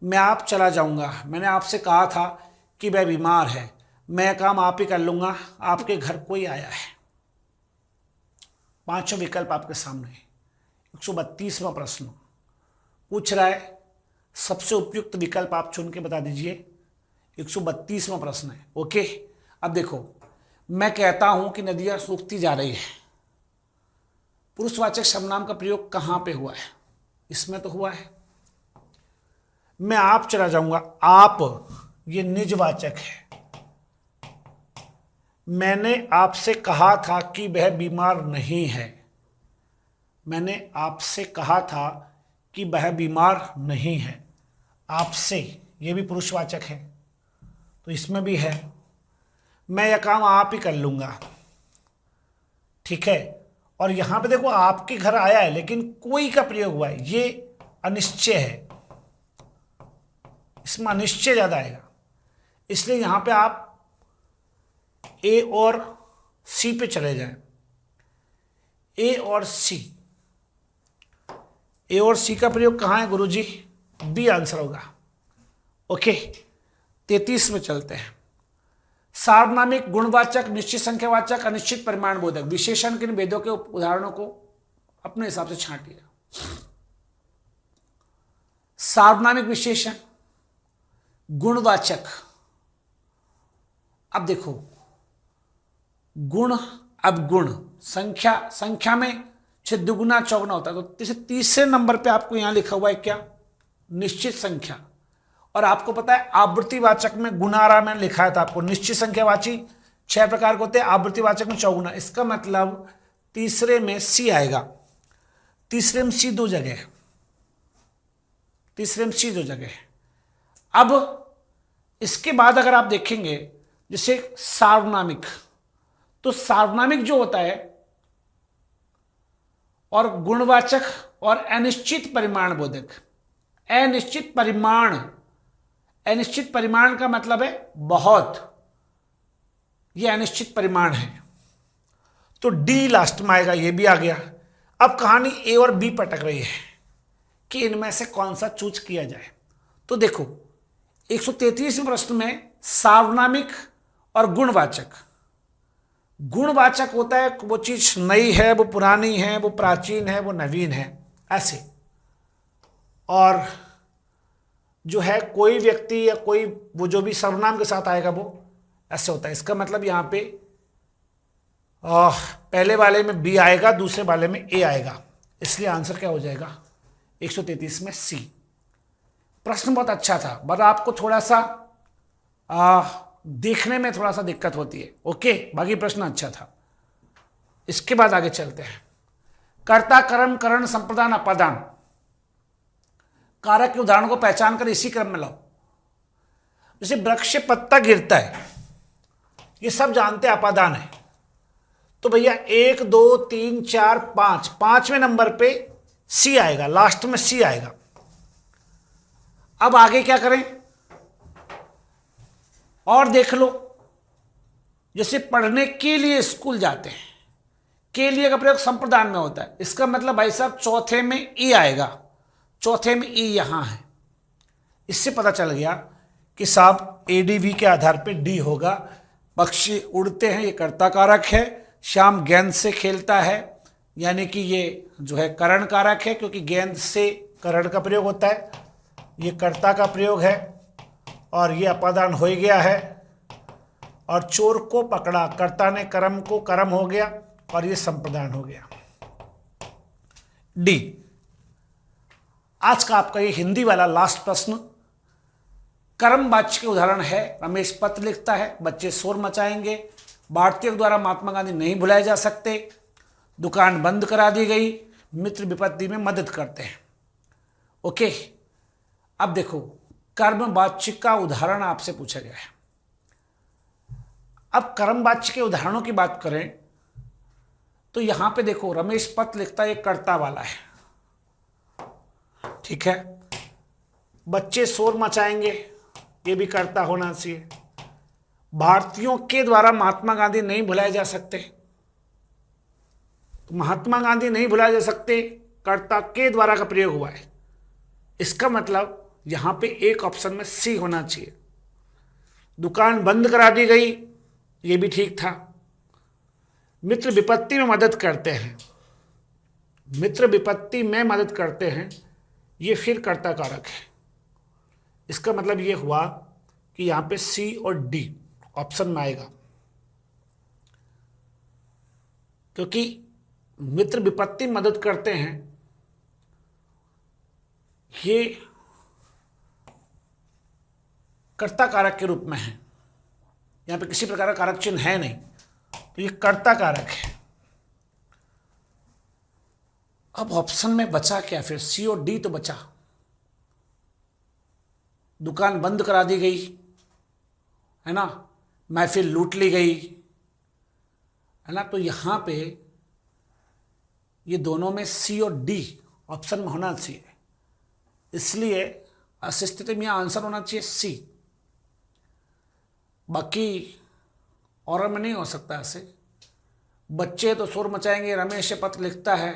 मैं आप चला जाऊंगा। मैंने आपसे कहा था कि वह बीमार है। मैं काम आप ही कर लूंगा। आपके घर कोई आया है। पांचों विकल्प आपके सामने है। 132वां प्रश्न पूछ रहा है, सबसे उपयुक्त विकल्प आप चुन के बता दीजिए। 132वां प्रश्न है। ओके, अब देखो, मैं कहता हूं कि नदियां सूखती जा रही है। पुरुषवाचक सर्वनाम का प्रयोग कहां पे हुआ है? इसमें तो हुआ है। मैं आप चला जाऊंगा। आप ये निजवाचक है। मैंने आपसे कहा था कि वह बीमार नहीं है। मैंने आपसे कहा था कि वह बीमार नहीं है। आपसे ये भी पुरुषवाचक है, तो इसमें भी है। मैं यह काम आप ही कर लूंगा। ठीक है, और यहां पे देखो आपके घर आया है, लेकिन कोई का प्रयोग हुआ है। ये अनिश्चय है, इसमें अनिश्चय ज्यादा आएगा, इसलिए यहां पे आप ए और सी पे चले जाएं। ए और सी, ए और सी का प्रयोग कहां है गुरुजी? बी आंसर होगा। ओके, 33 में चलते हैं। सार्वनामिक, गुणवाचक, निश्चित संख्यावाचक, अनिश्चित परिमाण बोधक विशेषण के इन भेदों के उदाहरणों को अपने हिसाब से छांटिए। सार्वनामिक विशेषण, गुणवाचक। अब देखो, गुण, अब गुण संख्या में दुगुना चौगुना होता है, तो तीसरे नंबर पे आपको यहां लिखा हुआ है क्या? निश्चित संख्या। और आपको पता है आवृत्तिवाचक में गुणारा में लिखा था आपको, निश्चित संख्यावाची 6 प्रकार के होते हैं, आवृत्तिवाचक में चौगुना। इसका मतलब तीसरे में सी आएगा। तीसरे में सी दो जगह है, तीसरे में सी दो जगह है। अब इसके बाद अगर आप देखेंगे जैसे सार्वनामिक, तो सार्वनामिक जो होता है और गुणवाचक और अनिश्चित परिमाण बोधक। अनिश्चित परिमाण, अनिश्चित परिमाण का मतलब है बहुत, यह अनिश्चित परिमाण है, तो डी लास्ट में आएगा। यह भी आ गया। अब कहानी ए और बी पटक रही है कि इनमें से कौन सा चूज किया जाए। तो देखो 133वें प्रश्न में सार्वनामिक और गुणवाचक। गुणवाचक होता है वो चीज नई है, वो पुरानी है, वो प्राचीन है, वो नवीन है, ऐसे। और जो है कोई व्यक्ति या कोई वो जो भी सर्वनाम के साथ आएगा वो ऐसे होता है। इसका मतलब यहां पे पहले वाले में बी आएगा, दूसरे वाले में ए आएगा, इसलिए आंसर क्या हो जाएगा? 133 में सी। प्रश्न बहुत अच्छा था, बट आपको थोड़ा सा देखने में थोड़ा सा दिक्कत होती है। ओके, बाकी प्रश्न अच्छा था। इसके बाद आगे चलते हैं। कर्ता, कर्म, करण, संप्रदान, अपादान। कारक के उदाहरण को पहचान कर इसी क्रम में लाओ। जैसे वृक्ष से पत्ता गिरता है, ये सब जानते हैं अपादान है, तो भैया 1 2 3 4 5, 5वें नंबर पे सी आएगा, लास्ट में सी आएगा। अब आगे क्या करें और देख लो। जैसे पढ़ने के लिए स्कूल जाते हैं, के लिए का प्रयोग संप्रदान में होता है। इसका मतलब भाई साहब चौथे में ई आएगा, चौथे में ई यहां है। इससे पता चल गया कि साहब एडीवी के आधार पे डी होगा। पक्षी उड़ते हैं, ये कर्ता कारक है। श्याम गेंद से खेलता है, यानी कि ये जो है करण कारक है, क्योंकि गेंद से करण का प्रयोग होता है। ये कर्ता का प्रयोग है और ये अपादान हो ही गया है। और चोर को पकड़ा, कर्ता ने कर्म को कर्म हो गया और ये संप्रदान हो गया। डी। आज का आपका ये हिंदी वाला लास्ट प्रश्न कर्म वाच्य के उदाहरण है। रमेश पत्र लिखता है, बच्चे शोर मचाएंगे, भारतीयों के द्वारा महात्मा गांधी नहीं भुलाए जा सकते, दुकान बंद करा दी गई, मित्र विपत्ति में मदद करते हैं। ओके, अब देखो कर्म वाच्य का उदाहरण आपसे पूछा गया है। अब कर्म वाच्य के उदाहरणों की बात करें तो यहां पे देखो रमेश पत्र लिखता है, एक कर्ता वाला है, ठीक है। बच्चे शोर मचाएंगे, ये भी कर्ता होना चाहिए। भारतीयों के द्वारा महात्मा गांधी नहीं भुलाए जा सकते, तो महात्मा गांधी नहीं भुलाए जा सकते, कर्ता के द्वारा का प्रयोग हुआ है। इसका मतलब यहां पे एक ऑप्शन में सी होना चाहिए। दुकान बंद करा दी गई, ये भी ठीक था। मित्र विपत्ति में मदद करते हैं, मित्र विपत्ति में मदद करते हैं, ये फिर कर्ता कारक है। इसका मतलब ये हुआ कि यहां पे सी और डी ऑप्शन में आएगा, क्योंकि मित्र विपत्ति में मदद करते हैं, ये कर्ता कारक के रूप में है। यहां पे किसी प्रकार का कारक चिन्ह है नहीं, तो ये कर्ता कारक है। अब ऑप्शन में बचा क्या फिर? सी और डी तो बचा। दुकान बंद करा दी गई है ना, महफिल लूट ली गई है ना, तो यहां पे ये दोनों में सी और डी ऑप्शन में होना चाहिए, इसलिए इस स्थिति में आंसर होना चाहिए सी। बाकी और में नहीं हो सकता ऐसे। बच्चे तो शोर मचाएंगे, रमेश ये पत्र लिखता है,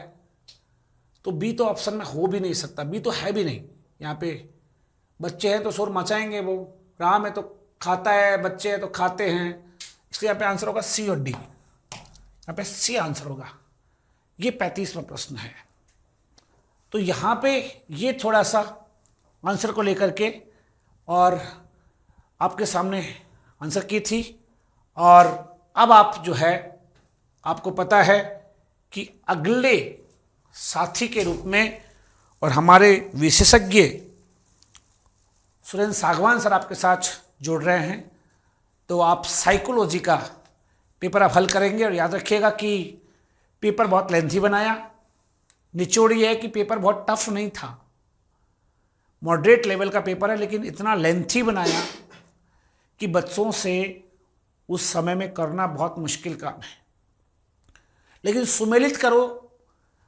तो बी तो ऑप्शन में हो भी नहीं सकता, बी तो है भी नहीं। यहाँ पे बच्चे हैं तो शोर मचाएंगे, वो राम है तो खाता है, बच्चे हैं तो खाते हैं, इसलिए यहाँ पे आंसर होगा सी और डी। यहाँ पे सी आंसर होगा। ये 35वां प्रश्न है। तो यहाँ पे ये थोड़ा सा आंसर को लेकर के और आपके सामने आंसर की थी, और अब आप जो है आपको पता है कि अगले साथी के रूप में और हमारे विशेषज्ञ सुरेंद्र सागवान सर आपके साथ जुड़ रहे हैं। तो आप साइकोलॉजी का पेपर आप हल करेंगे, और याद रखिएगा कि पेपर बहुत लेंथी बनाया। निचोड़ ये है कि पेपर बहुत टफ नहीं था, मॉडरेट लेवल का पेपर है, लेकिन इतना लेंथी बनाया कि बच्चों से उस समय में करना बहुत मुश्किल काम है। लेकिन सुमेलित करो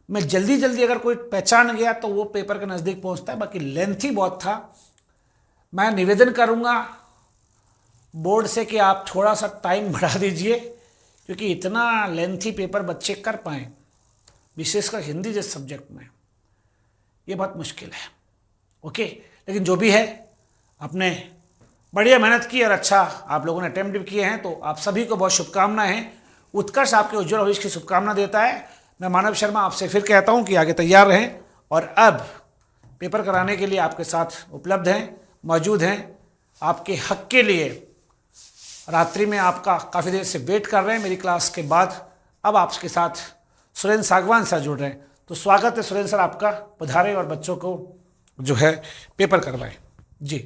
मैं जल्दी जल्दी अगर कोई पहचान गया तो वो पेपर के नज़दीक पहुंचता है। बाकी लेंथी बहुत था। मैं निवेदन करूंगा बोर्ड से कि आप थोड़ा सा टाइम बढ़ा दीजिए, क्योंकि इतना लेंथी पेपर बच्चे कर पाएँ, विशेषकर हिंदी जैसे सब्जेक्ट में, ये बहुत मुश्किल है। ओके, लेकिन जो भी है आपने बढ़िया मेहनत की और अच्छा आप लोगों ने अटेम्प्ट भी किए हैं, तो आप सभी को बहुत शुभकामनाएं हैं। उत्कर्ष आपके उज्जवल भविष्य की शुभकामना देता है। मैं मानव शर्मा आपसे फिर कहता हूं कि आगे तैयार रहें, और अब पेपर कराने के लिए आपके साथ उपलब्ध हैं, मौजूद हैं। आपके हक के लिए रात्रि में आपका काफ़ी देर से वेट कर रहे हैं मेरी क्लास के बाद। अब आपके साथ सुरेंद्र सागवान सर जुड़ रहे हैं, तो स्वागत है सुरेंद्र सर आपका, पधारें और बच्चों को जो है पेपर करवाएं जी।